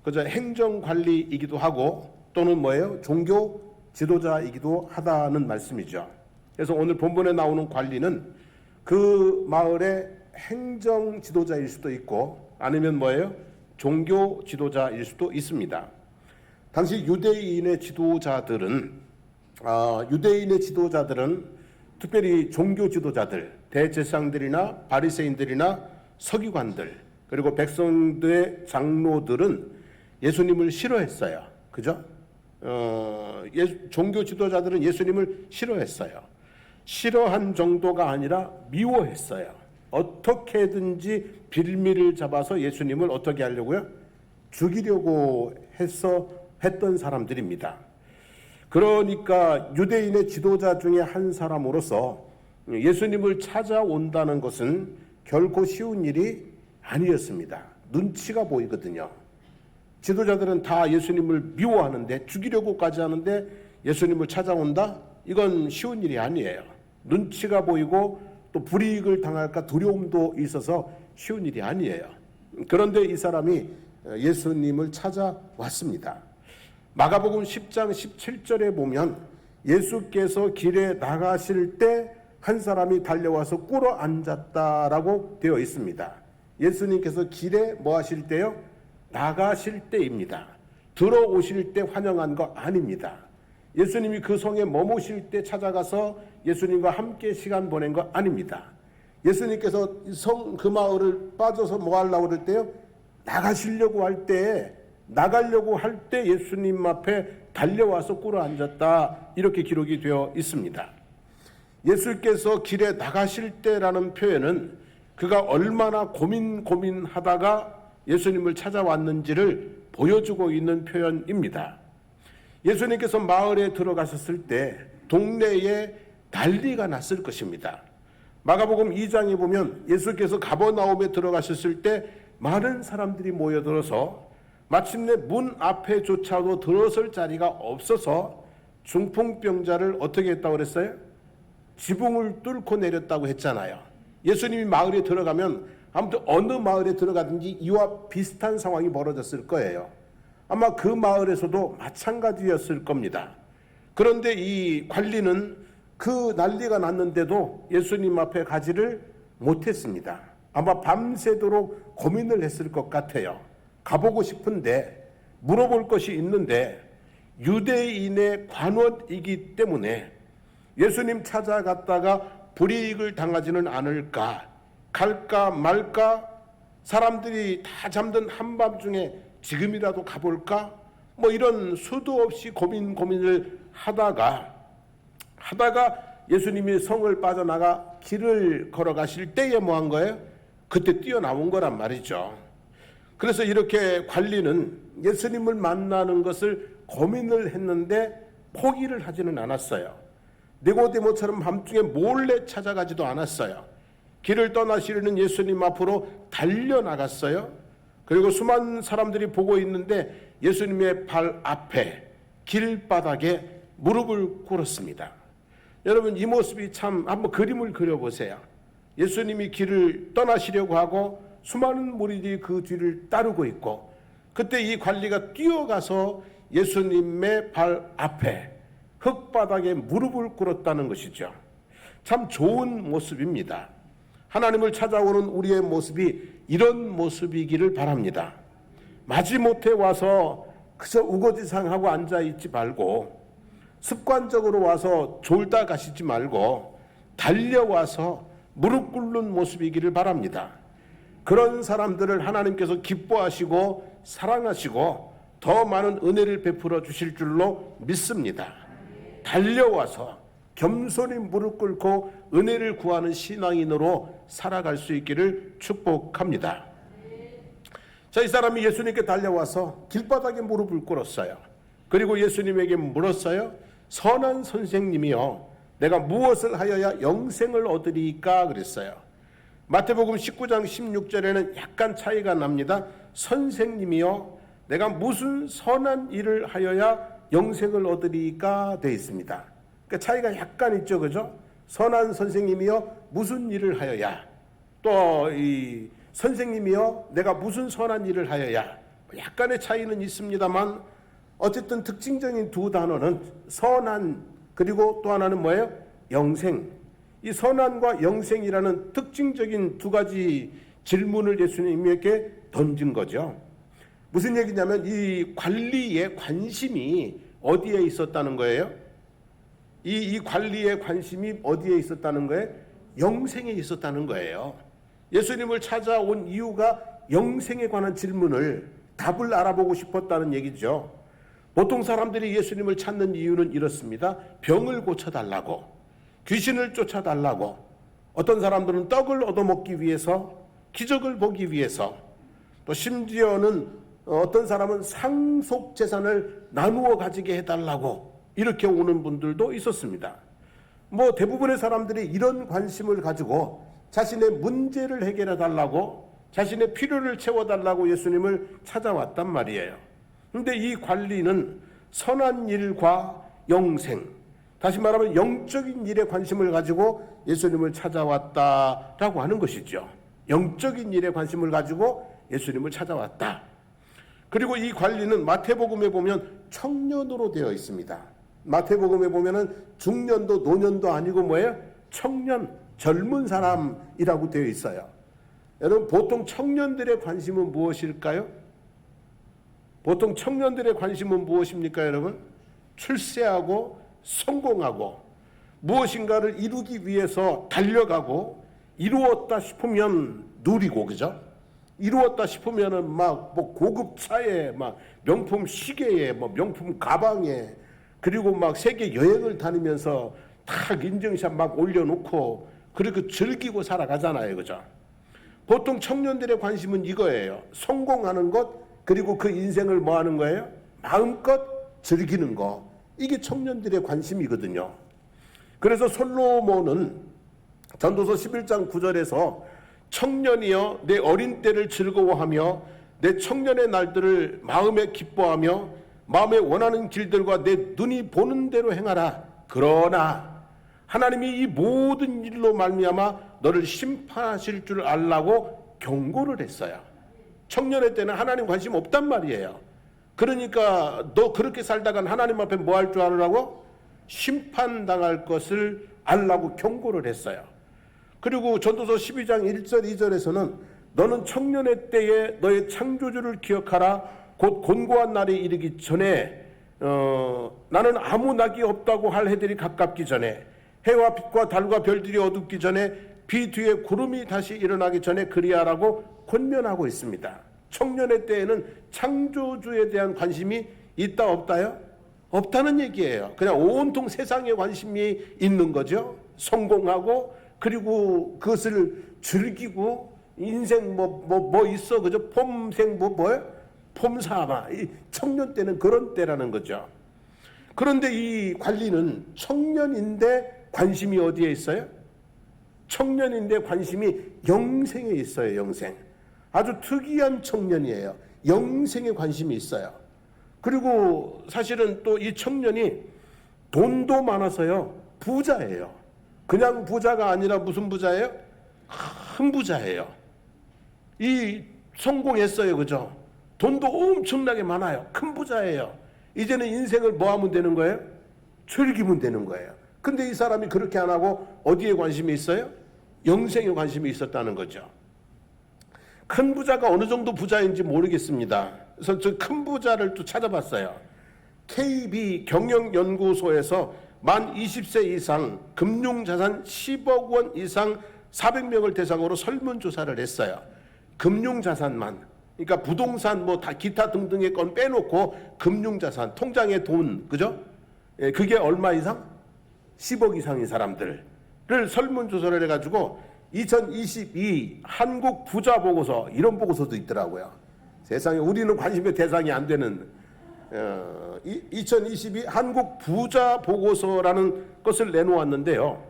그저 행정관리이기도 하고 또는 뭐예요? 종교 지도자이기도 하다는 말씀이죠. 그래서 오늘 본문에 나오는 관리는 그 마을의 행정 지도자일 수도 있고 아니면 뭐예요? 종교 지도자일 수도 있습니다. 당시 유대인의 지도자들은 특별히 종교 지도자들, 대제사장들이나 바리새인들이나 서기관들 그리고 백성들의 장로들은 예수님을 싫어했어요. 그죠? 종교 지도자들은 예수님을 싫어했어요. 싫어한 정도가 아니라 미워했어요. 어떻게든지 빌미를 잡아서 예수님을 어떻게 하려고요? 죽이려고 했던 사람들입니다. 그러니까 유대인의 지도자 중에 한 사람으로서 예수님을 찾아온다는 것은 결코 쉬운 일이 아니었습니다. 눈치가 보이거든요. 지도자들은 다 예수님을 미워하는데 죽이려고까지 하는데 예수님을 찾아온다? 이건 쉬운 일이 아니에요. 눈치가 보이고 또 불이익을 당할까 두려움도 있어서 쉬운 일이 아니에요. 그런데 이 사람이 예수님을 찾아왔습니다. 마가복음 10장 17절에 보면 예수께서 길에 나가실 때 한 사람이 달려와서 꿇어 앉았다라고 되어 있습니다. 예수님께서 길에 뭐 하실 때요? 나가실 때입니다. 들어오실 때 환영한 거 아닙니다. 예수님이 그 성에 머무실 때 찾아가서 예수님과 함께 시간 보낸 거 아닙니다. 예수님께서 성 그 마을을 빠져서 뭐 하려고 그럴 때요? 나가려고 할 때 예수님 앞에 달려와서 꿇어 앉았다. 이렇게 기록이 되어 있습니다. 예수께서 길에 나가실 때라는 표현은 그가 얼마나 고민하다가 예수님을 찾아왔는지를 보여주고 있는 표현입니다. 예수님께서 마을에 들어가셨을 때 동네에 난리가 났을 것입니다. 마가복음 2장에 보면 예수께서 가버나움에 들어가셨을 때 많은 사람들이 모여들어서 마침내 문 앞에조차도 들어설 자리가 없어서 중풍병자를 어떻게 했다고 그랬어요? 지붕을 뚫고 내렸다고 했잖아요. 예수님이 마을에 들어가면 아무튼 어느 마을에 들어가든지 이와 비슷한 상황이 벌어졌을 거예요. 아마 그 마을에서도 마찬가지였을 겁니다. 그런데 이 관리는 그 난리가 났는데도 예수님 앞에 가지를 못했습니다. 아마 밤새도록 고민을 했을 것 같아요. 가보고 싶은데 물어볼 것이 있는데 유대인의 관원이기 때문에 예수님 찾아갔다가 불이익을 당하지는 않을까, 갈까 말까, 사람들이 다 잠든 한밤중에 지금이라도 가볼까, 뭐 이런 수도 없이 고민을 하다가 예수님이 성을 빠져나가 길을 걸어가실 때에 뭐 한 거예요? 그때 뛰어나온 거란 말이죠. 그래서 이렇게 관리는 예수님을 만나는 것을 고민을 했는데 포기를 하지는 않았어요. 니고데모처럼 밤중에 몰래 찾아가지도 않았어요. 길을 떠나시려는 예수님 앞으로 달려나갔어요. 그리고 수많은 사람들이 보고 있는데 예수님의 발 앞에 길바닥에 무릎을 꿇었습니다. 여러분, 이 모습이 참 한번 그림을 그려보세요. 예수님이 길을 떠나시려고 하고 수많은 무리들이 그 뒤를 따르고 있고, 그때 이 관리가 뛰어가서 예수님의 발 앞에 흙바닥에 무릎을 꿇었다는 것이죠. 참 좋은 모습입니다. 하나님을 찾아오는 우리의 모습이 이런 모습이기를 바랍니다. 마지못해 와서 그저 우거지상하고 앉아있지 말고, 습관적으로 와서 졸다 가시지 말고 달려와서 무릎 꿇는 모습이기를 바랍니다. 그런 사람들을 하나님께서 기뻐하시고 사랑하시고 더 많은 은혜를 베풀어 주실 줄로 믿습니다. 달려와서 겸손히 무릎 꿇고 은혜를 구하는 신앙인으로 살아갈 수 있기를 축복합니다. 자, 이 사람이 예수님께 달려와서 길바닥에 무릎을 꿇었어요. 그리고 예수님에게 물었어요. 선한 선생님이여, 내가 무엇을 하여야 영생을 얻으리까? 그랬어요. 마태복음 19장 16절에는 약간 차이가 납니다. 선생님이여, 내가 무슨 선한 일을 하여야 영생을 얻으리까? 되어 있습니다. 그러니까 차이가 약간 있죠, 그죠? 선한 선생님이여, 무슨 일을 하여야, 또 이 선생님이여, 내가 무슨 선한 일을 하여야, 약간의 차이는 있습니다만 어쨌든 특징적인 두 단어는 선한, 그리고 또 하나는 뭐예요? 영생. 이 선한과 영생이라는 특징적인 두 가지 질문을 예수님에게 던진 거죠. 무슨 얘기냐면 이 관리의 관심이 어디에 있었다는 거예요? 이 관리의 관심이 어디에 있었다는 거예요? 영생에 있었다는 거예요. 예수님을 찾아온 이유가 영생에 관한 질문을, 답을 알아보고 싶었다는 얘기죠. 보통 사람들이 예수님을 찾는 이유는 이렇습니다. 병을 고쳐달라고, 귀신을 쫓아달라고, 어떤 사람들은 떡을 얻어먹기 위해서, 기적을 보기 위해서, 또 심지어는 어떤 사람은 상속 재산을 나누어 가지게 해달라고 이렇게 오는 분들도 있었습니다. 뭐 대부분의 사람들이 이런 관심을 가지고 자신의 문제를 해결해 달라고, 자신의 필요를 채워달라고 예수님을 찾아왔단 말이에요. 그런데 이 관리는 선한 일과 영생, 다시 말하면 영적인 일에 관심을 가지고 예수님을 찾아왔다라고 하는 것이죠. 영적인 일에 관심을 가지고 예수님을 찾아왔다. 그리고 이 관리는 마태복음에 보면 청년으로 되어 있습니다. 마태복음에 보면은 중년도 노년도 아니고 뭐예요? 청년, 젊은 사람이라고 되어 있어요. 여러분, 보통 청년들의 관심은 무엇일까요? 보통 청년들의 관심은 무엇입니까, 여러분? 출세하고 성공하고 무엇인가를 이루기 위해서 달려가고, 이루었다 싶으면 누리고, 그죠? 이루었다 싶으면은 막 뭐 고급 차에, 막 명품 시계에, 뭐 명품 가방에, 그리고 막 세계 여행을 다니면서 탁 인증샷 막 올려놓고 그렇게 즐기고 살아가잖아요, 그죠? 보통 청년들의 관심은 이거예요. 성공하는 것, 그리고 그 인생을 뭐 하는 거예요? 마음껏 즐기는 거. 이게 청년들의 관심이거든요. 그래서 솔로몬은 전도서 11장 9절에서 청년이여, 내 어린 때를 즐거워하며 내 청년의 날들을 마음에 기뻐하며 마음에 원하는 길들과 내 눈이 보는 대로 행하라. 그러나 하나님이 이 모든 일로 말미암아 너를 심판하실 줄 알라고 경고를 했어요. 청년의 때는 하나님 관심 없단 말이에요. 그러니까 너 그렇게 살다간 하나님 앞에 뭐 할 줄 알으라고? 심판당할 것을 알라고 경고를 했어요. 그리고 전도서 12장 1절 2절에서는 너는 청년의 때에 너의 창조주를 기억하라. 곧 곤고한 날이 이르기 전에 나는 아무 낙이 없다고 할 해들이 가깝기 전에, 해와 빛과 달과 별들이 어둡기 전에, 비 뒤에 구름이 다시 일어나기 전에 그리하라고 권면하고 있습니다. 청년의 때에는 창조주에 대한 관심이 있다 없다요? 없다는 얘기예요. 그냥 온통 세상에 관심이 있는 거죠. 성공하고, 그리고 그것을 즐기고, 인생 뭐 있어, 그죠? 폼생 뭐예요? 폼사마. 이 청년 때는 그런 때라는 거죠. 그런데 이 관리는 청년인데 관심이 어디에 있어요? 청년인데 관심이 영생에 있어요. 영생. 아주 특이한 청년이에요. 영생에 관심이 있어요. 그리고 사실은 또 이 청년이 돈도 많아서요, 부자예요. 그냥 부자가 아니라 무슨 부자예요? 큰 부자예요. 이 성공했어요. 그죠? 돈도 엄청나게 많아요. 큰 부자예요. 이제는 인생을 뭐 하면 되는 거예요? 즐기면 되는 거예요. 근데 이 사람이 그렇게 안 하고 어디에 관심이 있어요? 영생에 관심이 있었다는 거죠. 큰 부자가 어느 정도 부자인지 모르겠습니다. 그래서 저 큰 부자를 또 찾아봤어요. KB 경영연구소에서 만 20세 이상 금융자산 10억 원 이상 400명을 대상으로 설문조사를 했어요. 금융자산만. 그러니까 부동산 뭐 다 기타 등등의 건 빼놓고 금융자산, 통장에 돈, 그죠? 예, 그게 얼마 이상? 10억 이상인 사람들을 설문조사를 해가지고 2022 한국 부자 보고서, 이런 보고서도 있더라고요. 세상에 우리는 관심의 대상이 안 되는 2022 한국 부자 보고서라는 것을 내놓았는데요.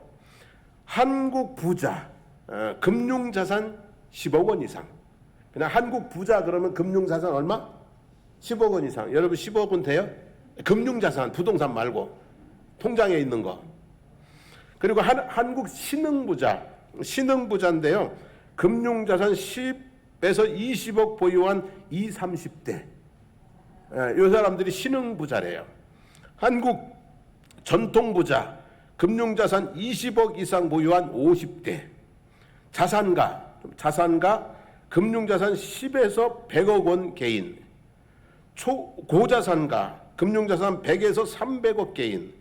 한국 부자 금융자산 10억 원 이상. 그냥 한국 부자 그러면 금융자산 얼마? 10억 원 이상. 여러분 10억 원 돼요? 금융자산, 부동산 말고 통장에 있는 거. 그리고 한국 신흥부자인데요. 금융자산 10에서 20억 보유한 20, 30대. 이 사람들이 신흥부자래요. 한국 전통부자, 금융자산 20억 이상 보유한 50대. 자산가, 금융자산 10에서 100억 원 개인. 고자산가, 금융자산 100에서 300억 개인.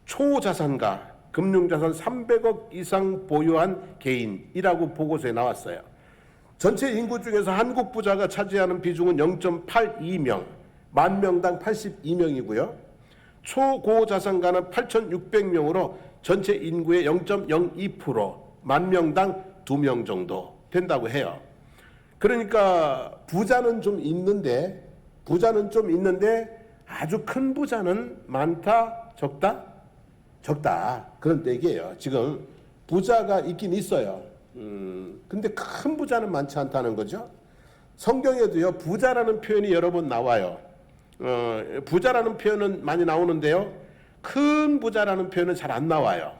초자산가, 금융자산 300억 이상 보유한 개인이라고 보고서에 나왔어요. 전체 인구 중에서 한국 부자가 차지하는 비중은 0.82명, 만 명당 82명이고요. 초고자산가는 8,600명으로 전체 인구의 0.02%, 만 명당 2명 정도 된다고 해요. 그러니까 부자는 좀 있는데 아주 큰 부자는 많다, 적다? 적다. 그런 얘기예요. 지금 부자가 있긴 있어요. 근데 큰 부자는 많지 않다는 거죠. 성경에도요, 부자라는 표현이 여러 번 나와요. 부자라는 표현은 많이 나오는데요. 큰 부자라는 표현은 잘 안 나와요.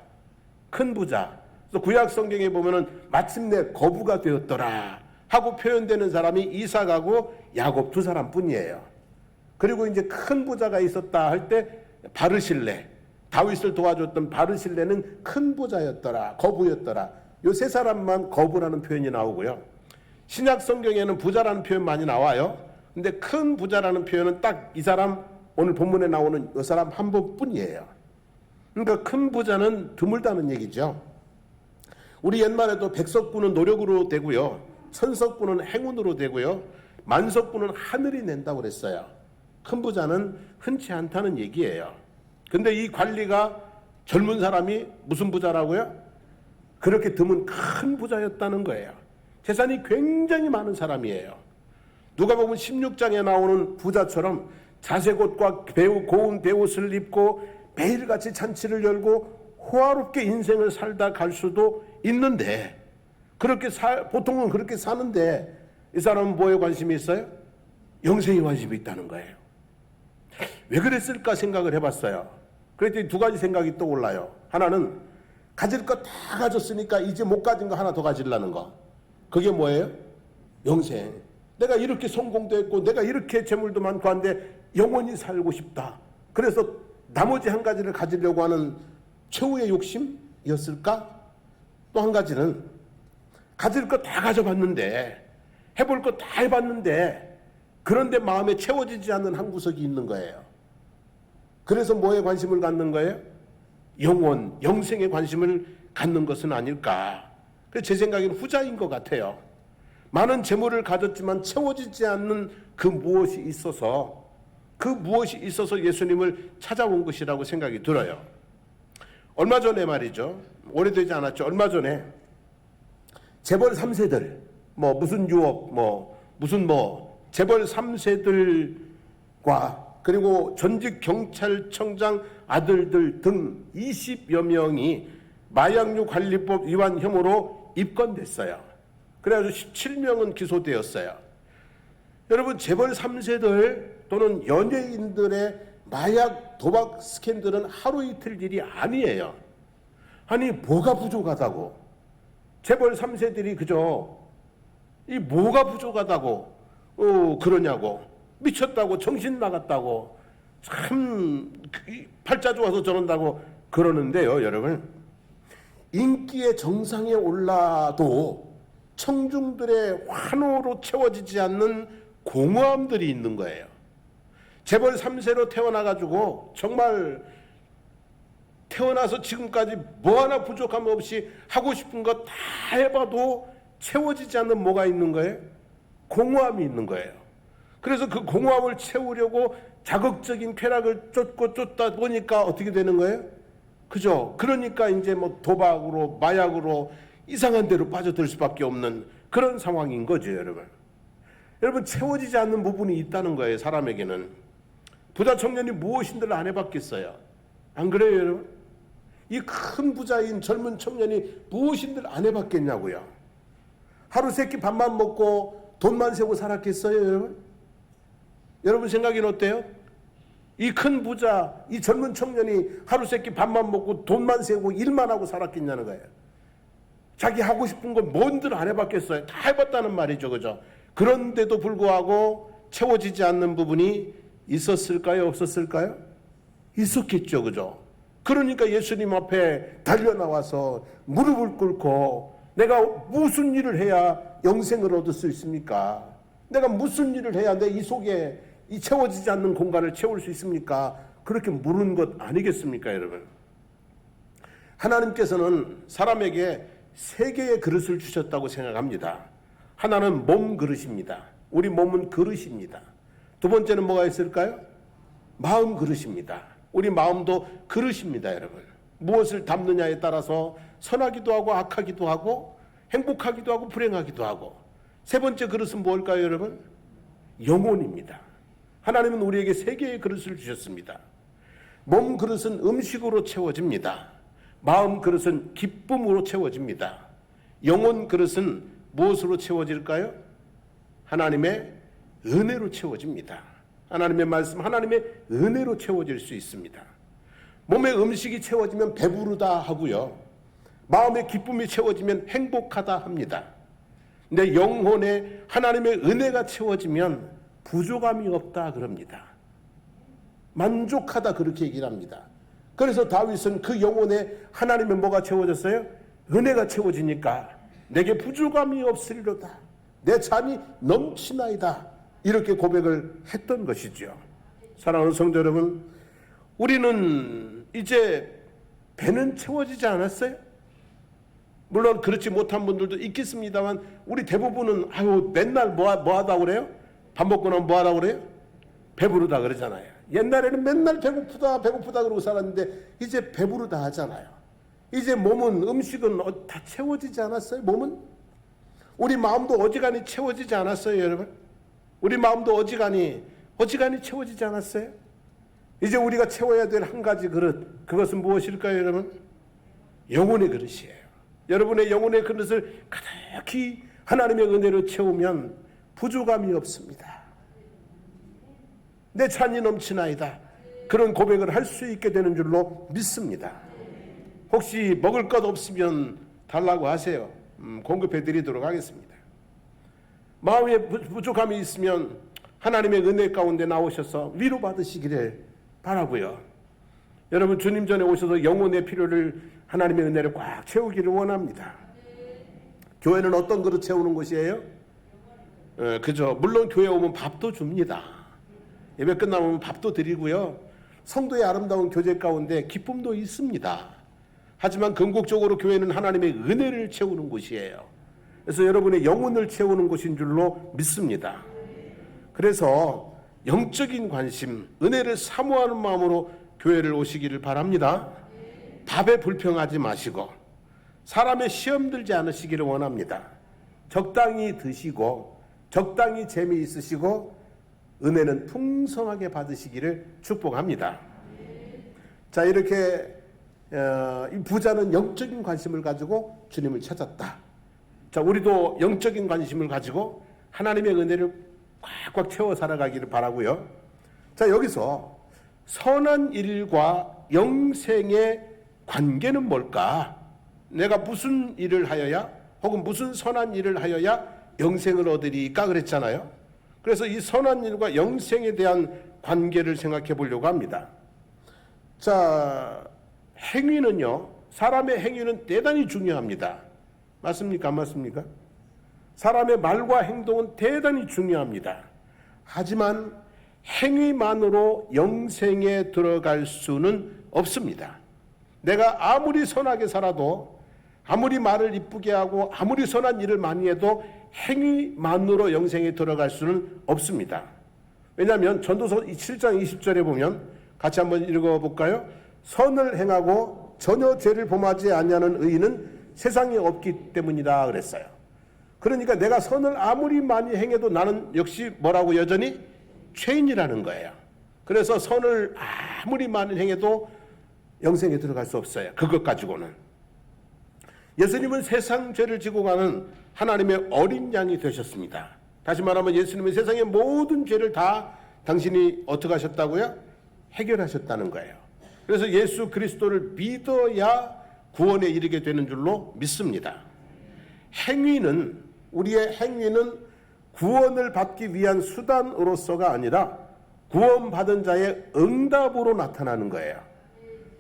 큰 부자. 그래서 구약 성경에 보면은 마침내 거부가 되었더라 하고 표현되는 사람이 이삭하고 야곱 두 사람뿐이에요. 그리고 이제 큰 부자가 있었다 할 때 바르실레, 다윗을 도와줬던 바르실레는 큰 부자였더라, 거부였더라. 요 세 사람만 거부라는 표현이 나오고요. 신약 성경에는 부자라는 표현 많이 나와요. 근데 큰 부자라는 표현은 딱 이 사람, 오늘 본문에 나오는 이 사람 한 번뿐이에요. 그러니까 큰 부자는 드물다는 얘기죠. 우리 옛말에도 백석구는 노력으로 되고요, 천석구는 행운으로 되고요, 만석구는 하늘이 낸다고 그랬어요. 큰 부자는 흔치 않다는 얘기예요. 근데 이 관리가 젊은 사람이 무슨 부자라고요? 그렇게 드문 큰 부자였다는 거예요. 재산이 굉장히 많은 사람이에요. 누가 보면 16장에 나오는 부자처럼 자색옷과 고운 배옷을 입고 매일같이 잔치를 열고 호화롭게 인생을 살다 갈 수도 있는데, 보통은 그렇게 사는데 이 사람은 뭐에 관심이 있어요? 영생에 관심이 있다는 거예요. 왜 그랬을까 생각을 해봤어요. 그랬더니 두 가지 생각이 떠올라요. 하나는 가질 거 다 가졌으니까 이제 못 가진 거 하나 더 가지려는 거. 그게 뭐예요? 영생. 내가 이렇게 성공도 했고 내가 이렇게 재물도 많고 한데 영원히 살고 싶다. 그래서 나머지 한 가지를 가지려고 하는 최후의 욕심이었을까? 또 한 가지는 가질 거 다 가져봤는데, 해볼 거 다 해봤는데, 그런데 마음에 채워지지 않는 한 구석이 있는 거예요. 그래서 뭐에 관심을 갖는 거예요? 영원, 영생에 관심을 갖는 것은 아닐까. 그래서 제 생각에는 후자인 것 같아요. 많은 재물을 가졌지만 채워지지 않는 그 무엇이 있어서 예수님을 찾아온 것이라고 생각이 들어요. 얼마 전에 말이죠. 오래되지 않았죠. 얼마 전에 재벌 3세들, 무슨 유업, 재벌 3세들과 그리고 전직 경찰청장 아들들 등 20여 명이 마약류 관리법 위반 혐의로 입건됐어요. 그래가지고 17명은 기소되었어요. 여러분, 재벌 3세들 또는 연예인들의 마약 도박 스캔들은 하루 이틀 일이 아니에요. 아니, 뭐가 부족하다고? 재벌 3세들이 그저 이 뭐가 부족하다고 그러냐고, 미쳤다고, 정신 나갔다고, 참 팔자 좋아서 저런다고 그러는데요. 여러분, 인기의 정상에 올라도 청중들의 환호로 채워지지 않는 공허함들이 있는 거예요. 재벌 3세로 태어나가지고 정말 태어나서 지금까지 뭐 하나 부족함 없이 하고 싶은 거 다 해봐도 채워지지 않는 뭐가 있는 거예요? 공허함이 있는 거예요. 그래서 그 공허함을 채우려고 자극적인 쾌락을 쫓다 보니까 어떻게 되는 거예요? 그죠? 그러니까 이제 뭐 도박으로, 마약으로 이상한 데로 빠져들 수밖에 없는 그런 상황인 거죠, 여러분. 여러분, 채워지지 않는 부분이 있다는 거예요, 사람에게는. 부자 청년이 무엇인들 안 해봤겠어요? 안 그래요, 여러분? 이 큰 부자인 젊은 청년이 무엇인들 안 해봤겠냐고요. 하루 세끼 밥만 먹고 돈만 세고 살았겠어요, 여러분? 여러분 생각엔 어때요? 이 큰 부자, 이 젊은 청년이 하루 세끼 밥만 먹고 돈만 세고 일만 하고 살았겠냐는 거예요. 자기 하고 싶은 건 뭔들 안 해봤겠어요? 다 해봤다는 말이죠, 그죠? 그런데도 불구하고 채워지지 않는 부분이 있었을까요, 없었을까요? 있었겠죠, 그죠? 그러니까 예수님 앞에 달려나와서 무릎을 꿇고 내가 무슨 일을 해야 영생을 얻을 수 있습니까? 내가 무슨 일을 해야 내 이 속에 이 채워지지 않는 공간을 채울 수 있습니까? 그렇게 물은 것 아니겠습니까, 여러분? 하나님께서는 사람에게 세 개의 그릇을 주셨다고 생각합니다. 하나는 몸 그릇입니다. 우리 몸은 그릇입니다. 두 번째는 뭐가 있을까요? 마음 그릇입니다. 우리 마음도 그릇입니다, 여러분. 무엇을 담느냐에 따라서 선하기도 하고 악하기도 하고 행복하기도 하고 불행하기도 하고. 세 번째 그릇은 뭘까요, 여러분? 영혼입니다. 하나님은 우리에게 세 개의 그릇을 주셨습니다. 몸 그릇은 음식으로 채워집니다. 마음 그릇은 기쁨으로 채워집니다. 영혼 그릇은 무엇으로 채워질까요? 하나님의 은혜로 채워집니다. 하나님의 말씀, 하나님의 은혜로 채워질 수 있습니다. 몸의 음식이 채워지면 배부르다 하고요. 마음의 기쁨이 채워지면 행복하다 합니다. 내 영혼에 하나님의 은혜가 채워지면 부족함이 없다 그럽니다. 만족하다 그렇게 얘기를 합니다. 그래서 다윗은 그 영혼에 하나님의 뭐가 채워졌어요? 은혜가 채워지니까 내게 부족함이 없으리로다. 내 잔이 넘치나이다. 이렇게 고백을 했던 것이죠. 사랑하는 성도 여러분, 우리는 이제 배는 채워지지 않았어요? 물론 그렇지 못한 분들도 있겠습니다만 우리 대부분은 맨날 뭐 하다 그래요? 밥 먹고 나면 뭐 하다 그래요? 배부르다 그러잖아요. 옛날에는 맨날 배고프다 그러고 살았는데 이제 배부르다 하잖아요. 이제 몸은, 음식은 다 채워지지 않았어요? 몸은? 우리 마음도 어지간히 채워지지 않았어요, 여러분? 우리 마음도 어지간히 채워지지 않았어요? 이제 우리가 채워야 될 한 가지 그릇, 그것은 무엇일까요, 여러분? 영혼의 그릇이에요. 여러분의 영혼의 그릇을 가득히 하나님의 은혜로 채우면 부족함이 없습니다. 내 잔이 넘치나이다. 그런 고백을 할 수 있게 되는 줄로 믿습니다. 혹시 먹을 것 없으면 달라고 하세요. 공급해 드리도록 하겠습니다. 마음에 부족함이 있으면 하나님의 은혜 가운데 나오셔서 위로받으시기를 바라고요. 여러분, 주님 전에 오셔서 영혼의 필요를 하나님의 은혜를 꽉 채우기를 원합니다. 교회는 어떤 그릇 채우는 곳이에요? 그죠. 물론 교회 오면 밥도 줍니다. 예배 끝나면 밥도 드리고요. 성도의 아름다운 교제 가운데 기쁨도 있습니다. 하지만 궁극적으로 교회는 하나님의 은혜를 채우는 곳이에요. 그래서 여러분의 영혼을 채우는 곳인 줄로 믿습니다. 그래서 영적인 관심, 은혜를 사모하는 마음으로 교회를 오시기를 바랍니다. 밥에 불평하지 마시고 사람의 시험 들지 않으시기를 원합니다. 적당히 드시고 적당히 재미있으시고 은혜는 풍성하게 받으시기를 축복합니다. 자, 이렇게 이 부자는 영적인 관심을 가지고 주님을 찾았다. 자, 우리도 영적인 관심을 가지고 하나님의 은혜를 꽉꽉 채워 살아가기를 바라고요. 자, 여기서 선한 일과 영생의 관계는 뭘까? 내가 무슨 일을 하여야 혹은 무슨 선한 일을 하여야 영생을 얻으리까 그랬잖아요. 그래서 이 선한 일과 영생에 대한 관계를 생각해 보려고 합니다. 자, 행위는요, 사람의 행위는 대단히 중요합니다. 맞습니까? 안 맞습니까? 사람의 말과 행동은 대단히 중요합니다. 하지만 행위만으로 영생에 들어갈 수는 없습니다. 내가 아무리 선하게 살아도, 아무리 말을 이쁘게 하고, 아무리 선한 일을 많이 해도 행위만으로 영생에 들어갈 수는 없습니다. 왜냐하면 전도서 7장 20절에 보면 같이 한번 읽어볼까요? 선을 행하고 전혀 죄를 범하지 아니하는 의인은 세상에 없기 때문이다 그랬어요. 그러니까 내가 선을 아무리 많이 행해도 나는 역시 뭐라고 여전히 죄인이라는 거예요. 그래서 선을 아무리 많이 행해도 영생에 들어갈 수 없어요. 그것 가지고는. 예수님은 세상 죄를 지고 가는 하나님의 어린 양이 되셨습니다. 다시 말하면 예수님은 세상의 모든 죄를 다 당신이 어떻게 하셨다고요? 해결하셨다는 거예요. 그래서 예수 그리스도를 믿어야 구원에 이르게 되는 줄로 믿습니다. 행위는, 우리의 행위는 구원을 받기 위한 수단으로서가 아니라 구원받은 자의 응답으로 나타나는 거예요.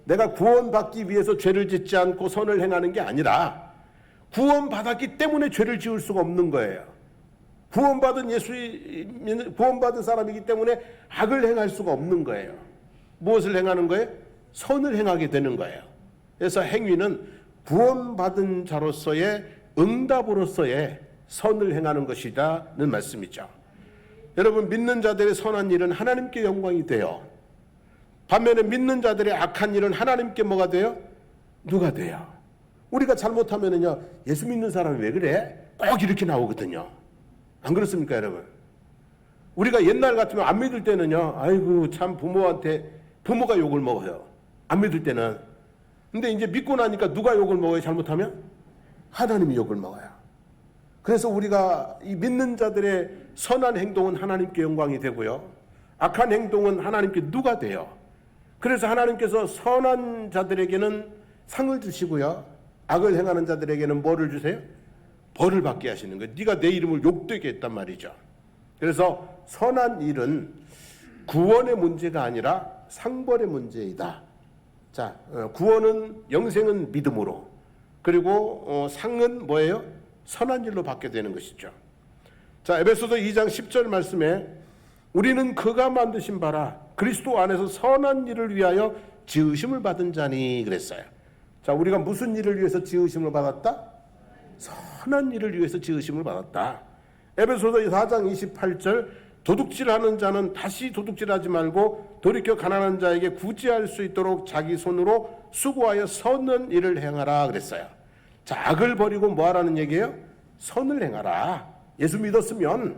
내가 구원받기 위해서 죄를 짓지 않고 선을 행하는 게 아니라 구원받았기 때문에 죄를 지을 수가 없는 거예요. 구원받은 사람이기 때문에 악을 행할 수가 없는 거예요. 무엇을 행하는 거예요? 선을 행하게 되는 거예요. 그래서 행위는 구원받은 자로서의 응답으로서의 선을 행하는 것이라는 말씀이죠. 여러분, 믿는 자들의 선한 일은 하나님께 영광이 돼요. 반면에 믿는 자들의 악한 일은 하나님께 뭐가 돼요? 누가 돼요? 우리가 잘못하면은요, 예수 믿는 사람이 왜 그래? 꼭 이렇게 나오거든요. 안 그렇습니까, 여러분? 우리가 옛날 같으면 안 믿을 때는요, 아이고 참 부모가 욕을 먹어요. 안 믿을 때는. 근데 이제 믿고 나니까 누가 욕을 먹어요? 잘못하면 하나님이 욕을 먹어요. 그래서 우리가 이 믿는 자들의 선한 행동은 하나님께 영광이 되고요, 악한 행동은 하나님께 누가 돼요. 그래서 하나님께서 선한 자들에게는 상을 주시고요, 악을 행하는 자들에게는 뭐를 주세요? 벌을 받게 하시는 거예요. 네가 내 이름을 욕되게 했단 말이죠. 그래서 선한 일은 구원의 문제가 아니라 상벌의 문제이다. 자, 구원은, 영생은 믿음으로, 그리고 상은 뭐예요? 선한 일로 받게 되는 것이죠. 자, 에베소서 2장 10절 말씀에 우리는 그가 만드신 바라 그리스도 안에서 선한 일을 위하여 지으심을 받은 자니 그랬어요. 자, 우리가 무슨 일을 위해서 지으심을 받았다? 선한 일을 위해서 지으심을 받았다. 에베소서 4장 28절 도둑질하는 자는 다시 도둑질하지 말고 돌이켜 가난한 자에게 구제할 수 있도록 자기 손으로 수고하여 선한 일을 행하라 그랬어요. 자, 악을 버리고 뭐 하라는 얘기예요? 선을 행하라. 예수 믿었으면,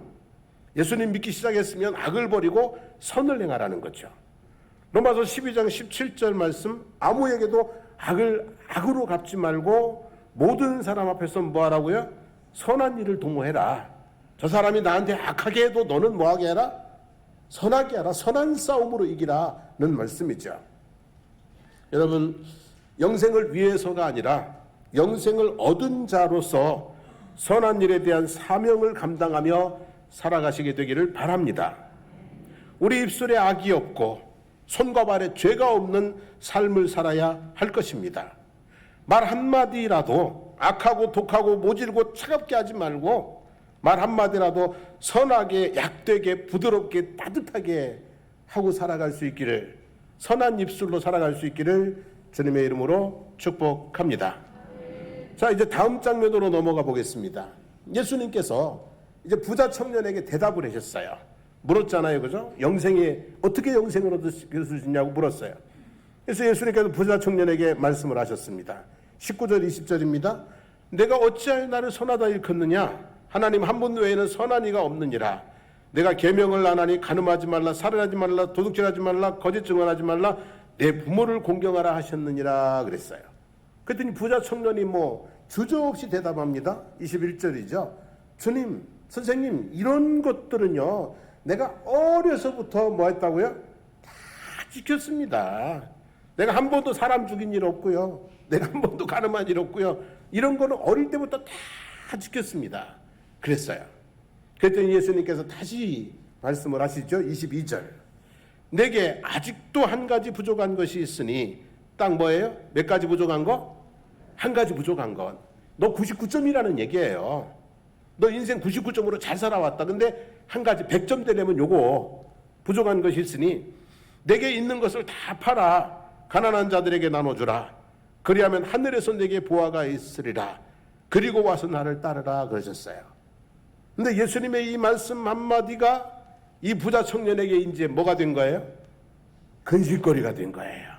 예수님 믿기 시작했으면 악을 버리고 선을 행하라는 거죠. 로마서 12장 17절 말씀, 아무에게도 악을 악으로 갚지 말고 모든 사람 앞에서 뭐 하라고요? 선한 일을 도모해라. 저 사람이 나한테 악하게 해도 너는 뭐하게 해라? 선하게 하라. 선한 싸움으로 이기라는 말씀이죠. 여러분, 영생을 위해서가 아니라 영생을 얻은 자로서 선한 일에 대한 사명을 감당하며 살아가시게 되기를 바랍니다. 우리 입술에 악이 없고 손과 발에 죄가 없는 삶을 살아야 할 것입니다. 말 한마디라도 악하고 독하고 모질고 차갑게 하지 말고 말 한마디라도 선하게, 약되게, 부드럽게, 따뜻하게 하고 살아갈 수 있기를, 선한 입술로 살아갈 수 있기를 주님의 이름으로 축복합니다. 자, 이제 다음 장면으로 넘어가 보겠습니다. 예수님께서 이제 부자 청년에게 대답을 하셨어요. 물었잖아요, 그죠? 어떻게 영생을 얻을 수 있냐고 물었어요. 그래서 예수님께서 부자 청년에게 말씀을 하셨습니다. 19절 20절입니다. 내가 어찌하여 나를 선하다 일컫느냐? 하나님 한 분 외에는 선한 이가 없느니라. 내가 계명을 안 하니 간음하지 말라, 살인하지 말라, 도둑질하지 말라, 거짓 증언하지 말라, 내 부모를 공경하라 하셨느니라 그랬어요. 그랬더니 부자 청년이 주저없이 대답합니다. 21절이죠. 주님, 선생님, 이런 것들은요, 내가 어려서부터 뭐 했다고요? 다 지켰습니다. 내가 한 번도 사람 죽인 일 없고요, 내가 한 번도 간음한 일 없고요, 이런 거는 어릴 때부터 다 지켰습니다. 그랬어요. 그랬더니 예수님께서 다시 말씀을 하시죠. 22절. 내게 아직도 한 가지 부족한 것이 있으니 딱 뭐예요? 몇 가지 부족한 거? 한 가지 부족한 것. 너 99점이라는 얘기예요. 너 인생 99점으로 잘 살아왔다. 근데 한 가지 100점 되려면 요거 부족한 것이 있으니 내게 있는 것을 다 팔아 가난한 자들에게 나눠주라. 그리하면 하늘에서 내게 보화가 있으리라. 그리고 와서 나를 따르라 그러셨어요. 근데 예수님의 이 말씀 한마디가 이 부자 청년에게 이제 뭐가 된 거예요? 근실거리가 된 거예요.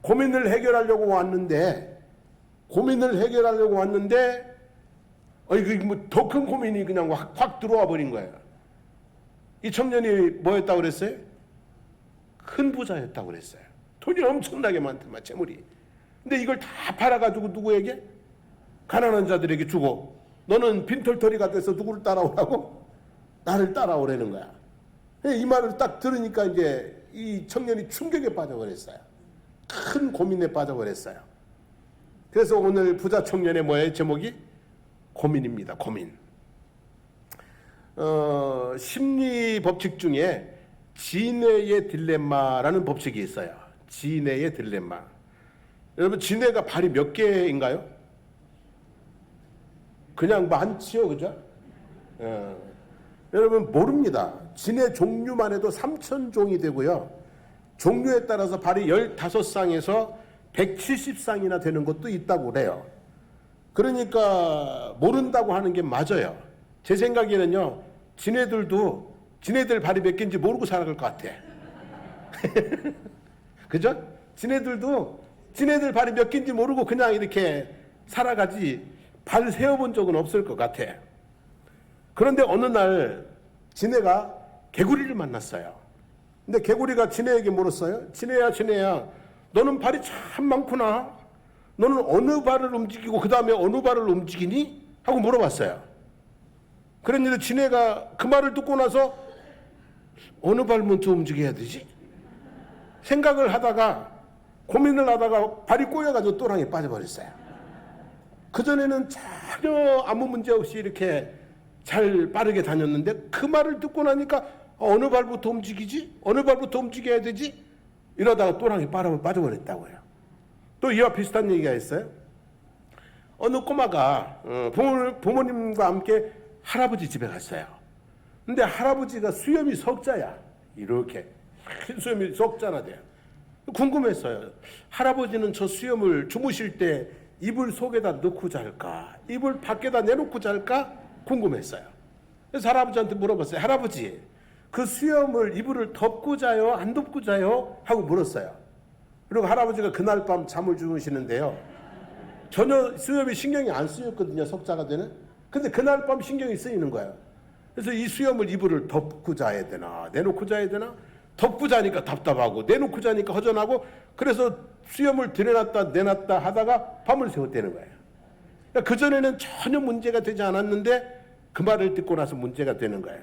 고민을 해결하려고 왔는데 더 큰 고민이 그냥 확 들어와 버린 거예요. 이 청년이 뭐였다고 그랬어요? 큰 부자였다고 그랬어요. 돈이 엄청나게 많더만, 재물이. 근데 이걸 다 팔아가지고 누구에게? 가난한 자들에게 주고, 너는 빈털터리가 돼서 누구를 따라오라고? 나를 따라오라는 거야. 이 말을 딱 들으니까 이제 이 청년이 충격에 빠져버렸어요. 큰 고민에 빠져버렸어요. 그래서 오늘 부자 청년의 뭐예요? 제목이? 고민입니다. 고민. 심리 법칙 중에 진해의 딜레마라는 법칙이 있어요. 진해의 딜레마. 여러분, 진해가 발이 몇 개인가요? 그냥 많지요, 그죠? 여러분 모릅니다. 진해 종류만 해도 3,000종이 되고요. 종류에 따라서 발이 15쌍에서 170쌍이나 되는 것도 있다고 그래요. 그러니까 모른다고 하는 게 맞아요. 제 생각에는요, 지네들 발이 몇 개인지 모르고 살아갈 것 같아. 그죠? 지네들 발이 몇 개인지 모르고 그냥 이렇게 살아가지 발 세어본 적은 없을 것 같아. 그런데 어느 날 지네가 개구리를 만났어요. 근데 개구리가 지네에게 물었어요. 지네야, 너는 발이 참 많구나. 너는 어느 발을 움직이고 그 다음에 어느 발을 움직이니? 하고 물어봤어요. 그랬는데 지네가 그 말을 듣고 나서 어느 발 먼저 움직여야 되지? 생각을 하다가 고민을 하다가 발이 꼬여가지고 또랑에 빠져버렸어요. 그전에는 전혀 아무 문제 없이 이렇게 잘 빠르게 다녔는데 그 말을 듣고 나니까 어느 발부터 움직이지? 어느 발부터 움직여야 되지? 이러다가 또랑에 빠져버렸다고요. 또 이와 비슷한 얘기가 있어요. 어느 꼬마가 부모님과 함께 할아버지 집에 갔어요. 근데 할아버지가 수염이 석자야. 이렇게 큰 수염이 석자나 돼요. 궁금했어요. 할아버지는 저 수염을 주무실 때 이불 속에다 넣고 잘까? 이불 밖에다 내놓고 잘까? 궁금했어요. 그래서 할아버지한테 물어봤어요. 할아버지, 그 수염을 이불을 덮고 자요? 안 덮고 자요? 하고 물었어요. 그리고 할아버지가 그날 밤 잠을 주무시는데요. 전혀 수염이 신경이 안 쓰였거든요. 석자가 되는. 근데 그날 밤 신경이 쓰이는 거예요. 그래서 이 수염을 이불을 덮고 자야 되나 내놓고 자야 되나? 덮고 자니까 답답하고 내놓고 자니까 허전하고, 그래서 수염을 들여놨다 내놨다 하다가 밤을 새웠다는 거예요. 그러니까 그전에는 전혀 문제가 되지 않았는데 그 말을 듣고 나서 문제가 되는 거예요.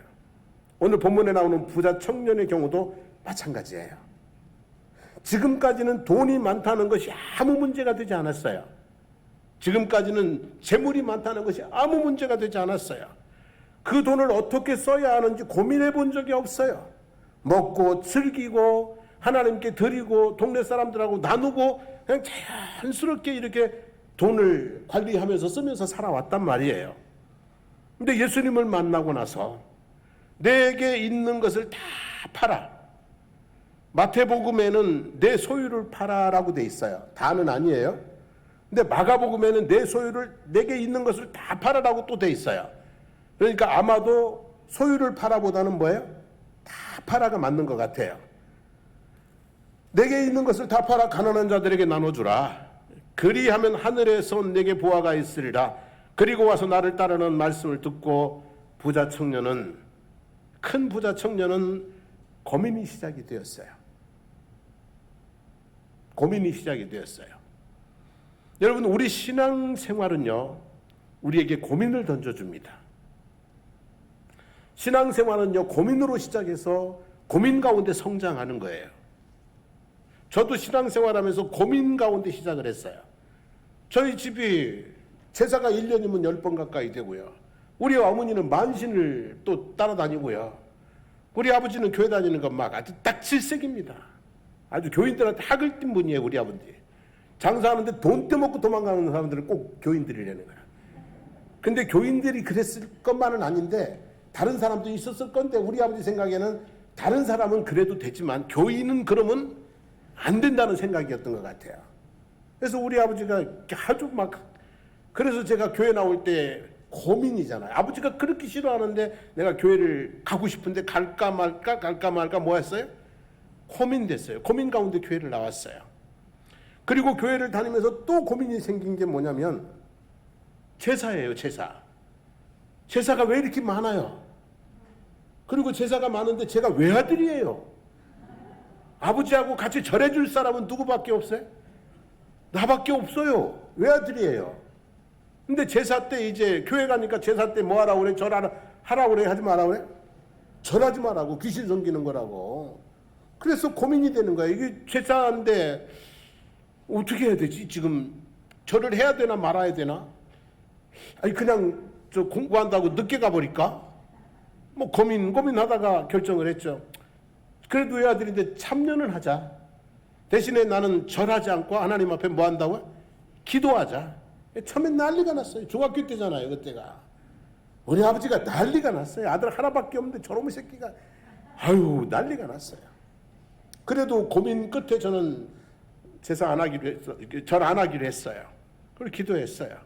오늘 본문에 나오는 부자 청년의 경우도 마찬가지예요. 지금까지는 돈이 많다는 것이 아무 문제가 되지 않았어요. 지금까지는 재물이 많다는 것이 아무 문제가 되지 않았어요. 그 돈을 어떻게 써야 하는지 고민해 본 적이 없어요. 먹고 즐기고 하나님께 드리고 동네 사람들하고 나누고 그냥 자연스럽게 이렇게 돈을 관리하면서 쓰면서 살아왔단 말이에요. 근데 예수님을 만나고 나서 내게 있는 것을 다 팔아. 마태복음에는 내 소유를 팔아라고 돼 있어요. 다는 아니에요. 근데 마가복음에는 내 소유를, 내게 있는 것을 다 팔아라고 또 돼 있어요. 그러니까 아마도 소유를 팔아보다는 뭐예요? 다 팔아가 맞는 것 같아요. 내게 있는 것을 다 팔아 가난한 자들에게 나눠주라. 그리하면 하늘에서 내게 보화가 있으리라. 그리고 와서 나를 따르는 말씀을 듣고 큰 부자 청년은 고민이 시작이 되었어요. 고민이 시작이 되었어요. 여러분, 우리 신앙생활은요, 우리에게 고민을 던져줍니다. 신앙생활은요, 고민으로 시작해서 고민 가운데 성장하는 거예요. 저도 신앙생활하면서 고민 가운데 시작을 했어요. 저희 집이 제사가 1년이면 10번 가까이 되고요. 우리 어머니는 만신을 또 따라다니고요. 우리 아버지는 교회 다니는 건 막 아주 딱 질색입니다. 아주 교인들한테 학을 띈 분이에요, 우리 아버지. 장사하는데 돈 떼먹고 도망가는 사람들은 꼭 교인들이라는 거야. 근데 교인들이 그랬을 것만은 아닌데 다른 사람도 있었을 건데 우리 아버지 생각에는 다른 사람은 그래도 되지만 교인은 그러면 안 된다는 생각이었던 것 같아요. 그래서 우리 아버지가 아주 막, 그래서 제가 교회 나올 때 고민이잖아요. 아버지가 그렇게 싫어하는데 내가 교회를 가고 싶은데 갈까 말까 뭐 했어요? 고민됐어요. 고민 가운데 교회를 나왔어요. 그리고 교회를 다니면서 또 고민이 생긴 게 뭐냐면 제사예요, 제사. 제사가 왜 이렇게 많아요? 그리고 제사가 많은데 제가 외아들이에요. 아버지하고 같이 절해줄 사람은 누구밖에 없어요? 나밖에 없어요. 외아들이에요. 근데 제사 때 이제 교회 가니까 제사 때 뭐 하라고 그래? 하라고 그래? 하지 마라 그래? 절하지 말라고. 귀신 섬기는 거라고. 그래서 고민이 되는 거야. 이게 제사인데 어떻게 해야 되지? 지금 절을 해야 되나 말아야 되나? 아니 그냥 저 공부한다고 늦게 가버릴까? 뭐 고민하다가 결정을 했죠. 그래도 외아들인데 참여는 하자. 대신에 나는 절하지 않고 하나님 앞에 뭐 한다고요? 기도하자. 처음엔 난리가 났어요. 중학교 때잖아요, 그때가. 우리 아버지가 난리가 났어요. 아들 하나밖에 없는데 저놈의 새끼가 아유 난리가 났어요. 그래도 고민 끝에 저는 제사 안 하기로 했어요. 절 안 하기로 했어요. 그리고 기도했어요.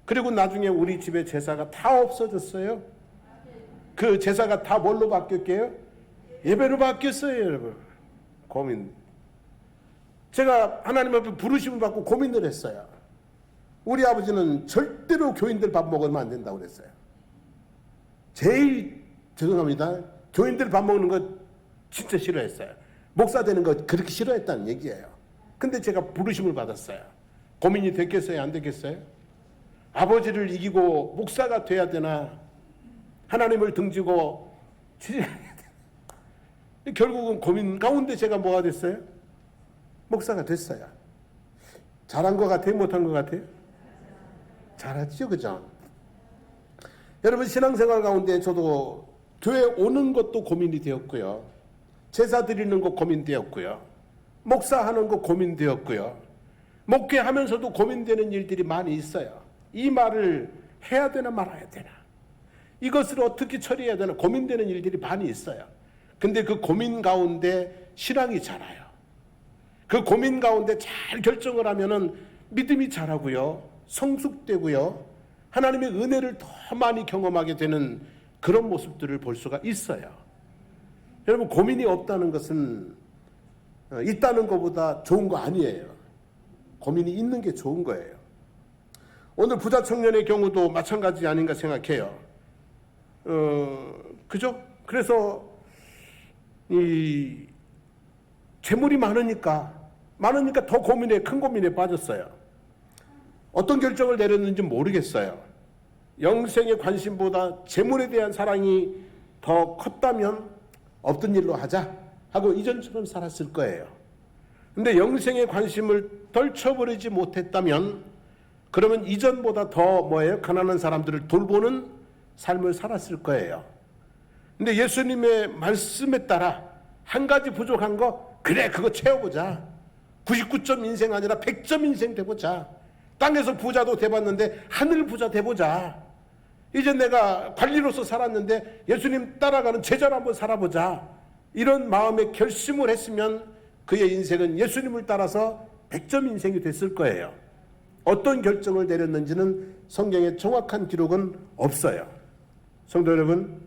그리고 나중에 우리 집에 제사가 다 없어졌어요. 그 제사가 다 뭘로 바뀌었게요? 예배로 바뀌었어요, 여러분. 고민. 제가 하나님 앞에 부르심을 받고 고민을 했어요. 우리 아버지는 절대로 교인들 밥 먹으면 안 된다고 그랬어요. 제일 죄송합니다. 교인들 밥 먹는 거 진짜 싫어했어요. 목사 되는 거 그렇게 싫어했다는 얘기예요. 근데 제가 부르심을 받았어요. 고민이 됐겠어요? 안 됐겠어요? 아버지를 이기고 목사가 돼야 되나? 하나님을 등지고 결국은 고민 가운데 제가 뭐가 됐어요? 목사가 됐어요. 잘한 것 같아요? 못한 것 같아요? 잘했죠, 그죠? 여러분 신앙생활 가운데 저도 교회 오는 것도 고민이 되었고요. 제사 드리는 거 고민되었고요. 목사하는 거 고민되었고요. 목회하면서도 고민되는 일들이 많이 있어요. 이 말을 해야 되나 말아야 되나? 이것을 어떻게 처리해야 되나 고민되는 일들이 많이 있어요. 근데 그 고민 가운데 신앙이 자라요. 그 고민 가운데 잘 결정을 하면은 믿음이 자라고요. 성숙되고요. 하나님의 은혜를 더 많이 경험하게 되는 그런 모습들을 볼 수가 있어요. 여러분 고민이 없다는 것은 있다는 것보다 좋은 거 아니에요. 고민이 있는 게 좋은 거예요. 오늘 부자 청년의 경우도 마찬가지 아닌가 생각해요. 그죠? 그래서 이 재물이 많으니까 더 큰 고민에 빠졌어요. 어떤 결정을 내렸는지 모르겠어요. 영생의 관심보다 재물에 대한 사랑이 더 컸다면 없던 일로 하자 하고 이전처럼 살았을 거예요. 근데 영생의 관심을 떨쳐버리지 못했다면 그러면 이전보다 더 가난한 사람들을 돌보는 삶을 살았을 거예요. 근데 예수님의 말씀에 따라 한 가지 부족한 거 그래 그거 채워보자. 99점 인생 아니라 100점 인생 돼보자. 땅에서 부자도 돼봤는데 하늘 부자 돼보자. 이제 내가 관리로서 살았는데 예수님 따라가는 제자로 한번 살아보자. 이런 마음의 결심을 했으면 그의 인생은 예수님을 따라서 100점 인생이 됐을 거예요. 어떤 결정을 내렸는지는 성경에 정확한 기록은 없어요. 성도 여러분,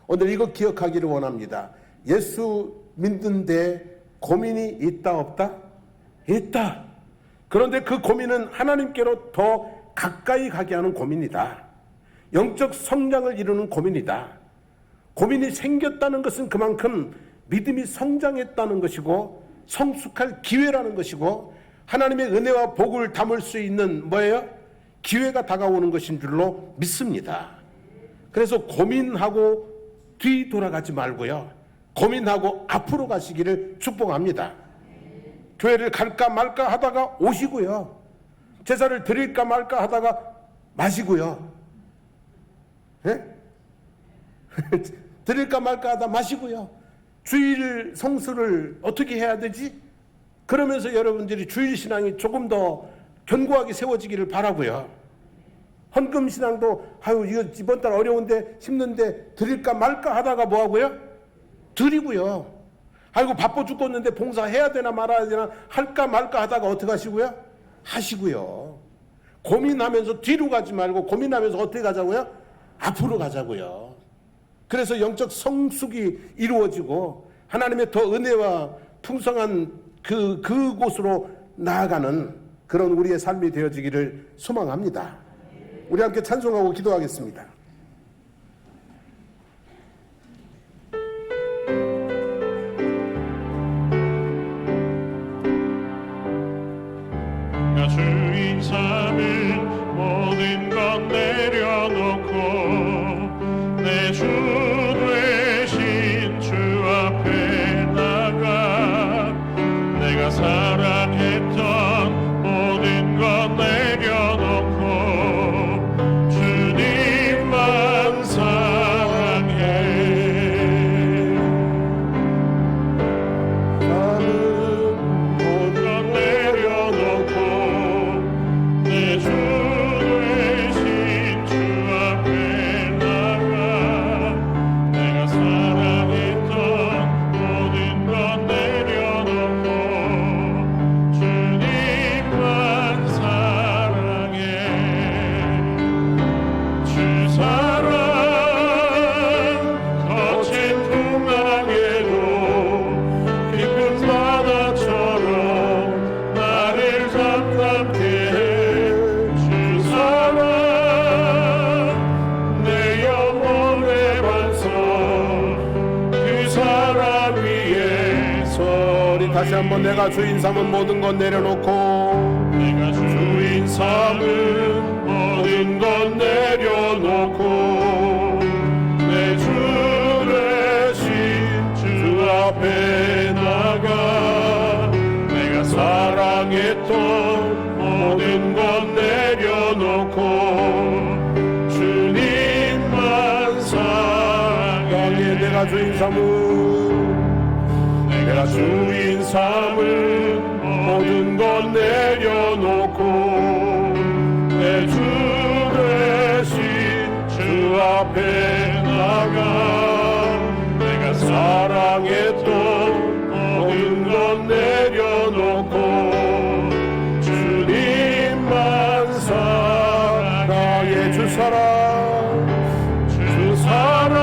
오늘 이거 기억하기를 원합니다. 예수 믿는데 고민이 있다 없다? 있다. 그런데 그 고민은 하나님께로 더 가까이 가게 하는 고민이다. 영적 성장을 이루는 고민이다. 고민이 생겼다는 것은 그만큼 믿음이 성장했다는 것이고 성숙할 기회라는 것이고 하나님의 은혜와 복을 담을 수 있는 기회가 다가오는 것인 줄로 믿습니다. 그래서 고민하고 뒤돌아가지 말고요. 고민하고 앞으로 가시기를 축복합니다. 교회를 갈까 말까 하다가 오시고요. 제사를 드릴까 말까 하다가 마시고요. 예? 드릴까 말까 하다 마시고요. 주일 성수를 어떻게 해야 되지? 그러면서 여러분들이 주일 신앙이 조금 더 견고하게 세워지기를 바라고요. 헌금 신앙도 아유 이거 이번 달 어려운데 힘든데 드릴까 말까 하다가 뭐 하고요? 드리고요. 아이고 바빠 죽겠는데 봉사해야 되나 말아야 되나 할까 말까 하다가 어떻게 하시고요? 하시고요. 고민하면서 뒤로 가지 말고 고민하면서 어떻게 가자고요? 앞으로 가자고요. 그래서 영적 성숙이 이루어지고 하나님의 더 은혜와 풍성한 그곳으로 나아가는 그런 우리의 삶이 되어지기를 소망합니다. 우리 함께 찬송하고 기도하겠습니다. 나 주인 삼을 모든 것 내려놓고 내 주 되신 주 앞에 나가 내가 사랑했던 모든 것 내려놓고 주님만 사랑해. 모든 것 내려놓고 내 주 되신 주 앞에 나가 내가 사랑했던 모든 것 내려놓고 주님만 사랑해. 주 사랑 거친 풍랑에도 깊은 바다처럼 나를 잠잠케 해. 주 사랑 내 영혼의 반석 그 사랑 위에서 우리 다시 한번 내가 주인 삼은 모든 것 내려놓고 내가 주인 삼은 모든 것 내려놓고 내 주 되신 주 앞에 나가 내가 사랑했던 모든 것 내려놓고 주님만 사랑해. 내가 주인 삼은 내가 주인 삼은 모든 것 내려놓고 내 주 되신 주 앞에 나가 내가 사랑했던 모든 것 내려놓고 주님만 사랑해. 주 사랑 주 사랑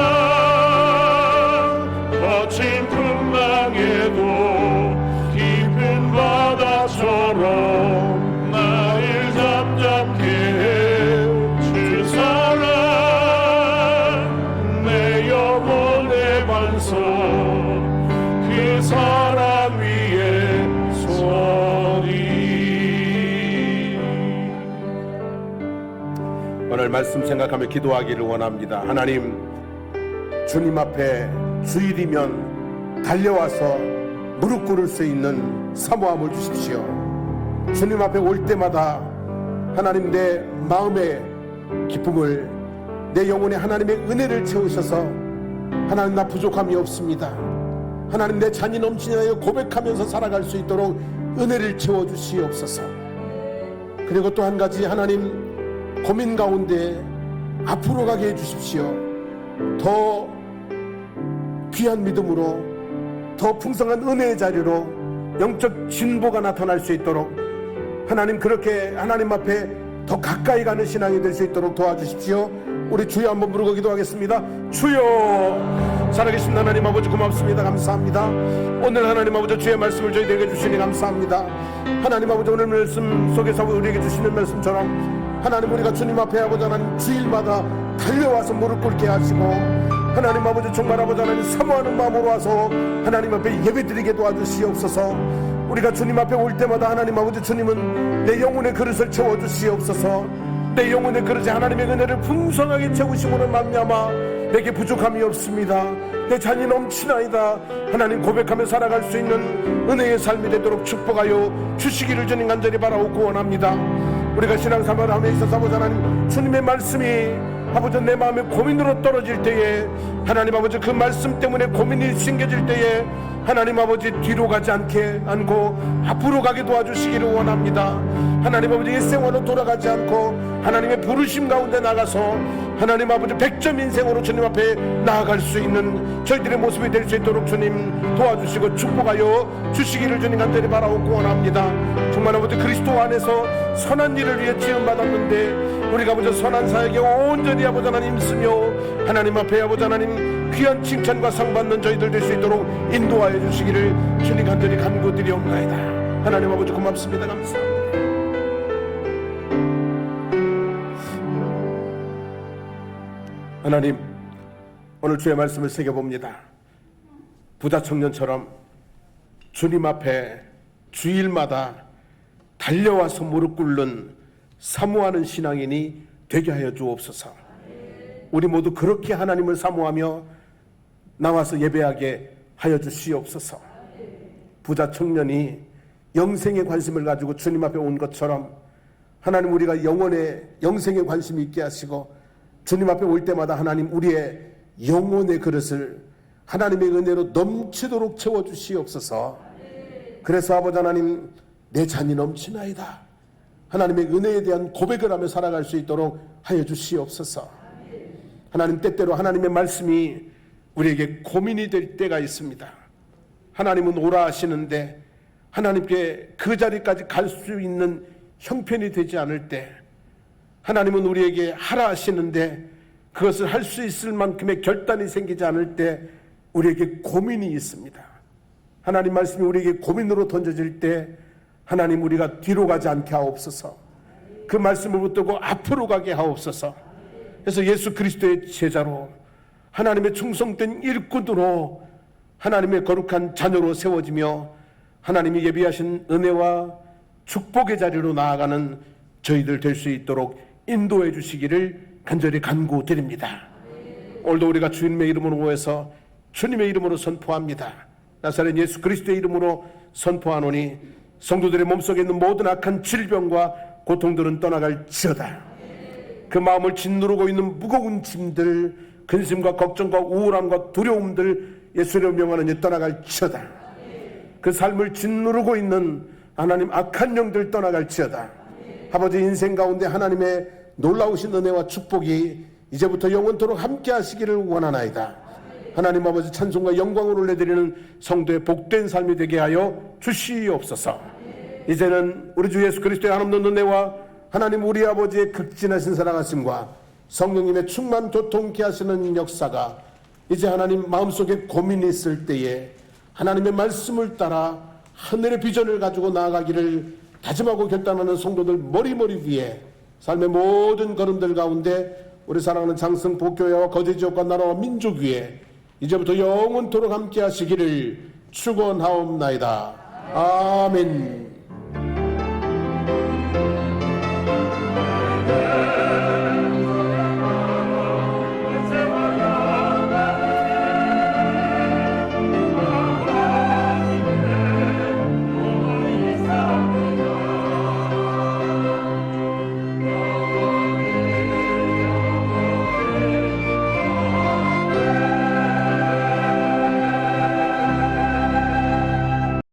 거친 풍랑에도 깊은 바다처럼 나를 잠잠케 해. 주 사랑 내 영혼의 반석 그 사랑 위에 서리. 오늘 말씀 생각하며 기도하기를 원합니다. 하나님, 주님 앞에 주일이면 달려와서 무릎 꿇을 수 있는 사모함을 주십시오. 주님 앞에 올 때마다 하나님 내 마음의 기쁨을 내 영혼에 하나님의 은혜를 채우셔서 하나님 나 부족함이 없습니다. 하나님 내 잔이 넘치냐여 고백하면서 살아갈 수 있도록 은혜를 채워주시옵소서. 그리고 또 한 가지 하나님 고민 가운데 앞으로 가게 해주십시오. 더 귀한 믿음으로 더 풍성한 은혜의 자리로 영적 진보가 나타날 수 있도록 하나님 그렇게 하나님 앞에 더 가까이 가는 신앙이 될 수 있도록 도와주십시오. 우리 주여 한번 부르고 기도하겠습니다. 주여, 살아계신 하나님 아버지 고맙습니다. 감사합니다. 오늘 하나님 아버지 주의 말씀을 저희에게 주시니 감사합니다. 하나님 아버지 오늘 말씀 속에서 우리에게 주시는 말씀처럼 하나님 우리가 주님 앞에 아버지 하나님 주일마다 달려와서 무릎 꿇게 하시고 하나님 아버지 정말 아버지 하나님 사모하는 마음으로 와서 하나님 앞에 예배드리게 도와주시옵소서. 우리가 주님 앞에 올 때마다 하나님 아버지 주님은 내 영혼의 그릇을 채워주시옵소서. 내 영혼의 그릇에 하나님의 은혜를 풍성하게 채우심으로 말미암아 내게 부족함이 없습니다. 내 잔이 넘치나이다. 하나님 고백하며 살아갈 수 있는 은혜의 삶이 되도록 축복하여 주시기를 주님 간절히 바라옵고 원합니다. 우리가 신앙생활을 함에 있어서 아버지 하나님 주님의 말씀이 아버지 내 마음에 고민으로 떨어질 때에 하나님 아버지 그 말씀 때문에 고민이 생겨질 때에 하나님 아버지 뒤로 가지 않고 앞으로 가게 도와주시기를 원합니다. 하나님 아버지 옛생활로 돌아가지 않고 하나님의 부르심 가운데 나가서 하나님 아버지 100점 인생으로 주님 앞에 나아갈 수 있는 저희들의 모습이 될 수 있도록 주님 도와주시고 축복하여 주시기를 주님 간절히 바라고 원합니다. 정말 아버지 그리스도 안에서 선한 일을 위해 지음받았는데 우리가 아버지 선한 사역에 온전히 아버지 하나님 쓰며 하나님 앞에 아버지 하나님 귀한 칭찬과 상 받는 저희들 될 수 있도록 인도하여 주시기를 주님 간절히 간구드리옵나이다. 하나님 아버지 고맙습니다. 감사합니다. 하나님 오늘 주의 말씀을 새겨봅니다. 부자 청년처럼 주님 앞에 주일마다 달려와서 무릎 꿇는 사모하는 신앙인이 되게 하여 주옵소서. 우리 모두 그렇게 하나님을 사모하며 나와서 예배하게 하여 주시옵소서. 부자 청년이 영생에 관심을 가지고 주님 앞에 온 것처럼 하나님 우리가 영생에 관심이 있게 하시고 주님 앞에 올 때마다 하나님 우리의 영혼의 그릇을 하나님의 은혜로 넘치도록 채워주시옵소서. 그래서 아버지 하나님 내 잔이 넘치나이다 하나님의 은혜에 대한 고백을 하며 살아갈 수 있도록 하여 주시옵소서. 하나님 때때로 하나님의 말씀이 우리에게 고민이 될 때가 있습니다. 하나님은 오라 하시는데 하나님께 그 자리까지 갈 수 있는 형편이 되지 않을 때 하나님은 우리에게 하라 하시는데 그것을 할 수 있을 만큼의 결단이 생기지 않을 때 우리에게 고민이 있습니다. 하나님 말씀이 우리에게 고민으로 던져질 때 하나님 우리가 뒤로 가지 않게 하옵소서. 그 말씀을 붙들고 앞으로 가게 하옵소서. 그래서 예수 그리스도의 제자로 하나님의 충성된 일꾼으로 하나님의 거룩한 자녀로 세워지며 하나님이 예비하신 은혜와 축복의 자리로 나아가는 저희들 될 수 있도록 인도해 주시기를 간절히 간구드립니다. 오늘도 우리가 주님의 이름으로 모여서 주님의 이름으로 선포합니다. 나사렛 예수 그리스도의 이름으로 선포하노니 성도들의 몸속에 있는 모든 악한 질병과 고통들은 떠나갈지어다. 그 마음을 짓누르고 있는 무거운 짐들, 근심과 걱정과 우울함과 두려움들 예수를 명하는 떠나갈지어다. 그 삶을 짓누르고 있는 하나님 악한 영들 떠나갈지어다. 아버지 인생 가운데 하나님의 놀라우신 은혜와 축복이 이제부터 영원토록 함께 하시기를 원하나이다. 하나님 아버지 찬송과 영광을 올려드리는 성도의 복된 삶이 되게 하여 주시옵소서. 이제는 우리 주 예수 그리스도의 한없는 은혜와 하나님 우리 아버지의 극진하신 사랑하심과 성령님의 충만 교통케 하시는 역사가 이제 하나님 마음속에 고민이 있을 때에 하나님의 말씀을 따라 하늘의 비전을 가지고 나아가기를 다짐하고 결단하는 성도들 머리머리 위에 삶의 모든 걸음들 가운데 우리 사랑하는 장성 복교회와 거제지역과 나라와 민족 위에 이제부터 영원토록 함께 하시기를 축원하옵나이다. 아멘.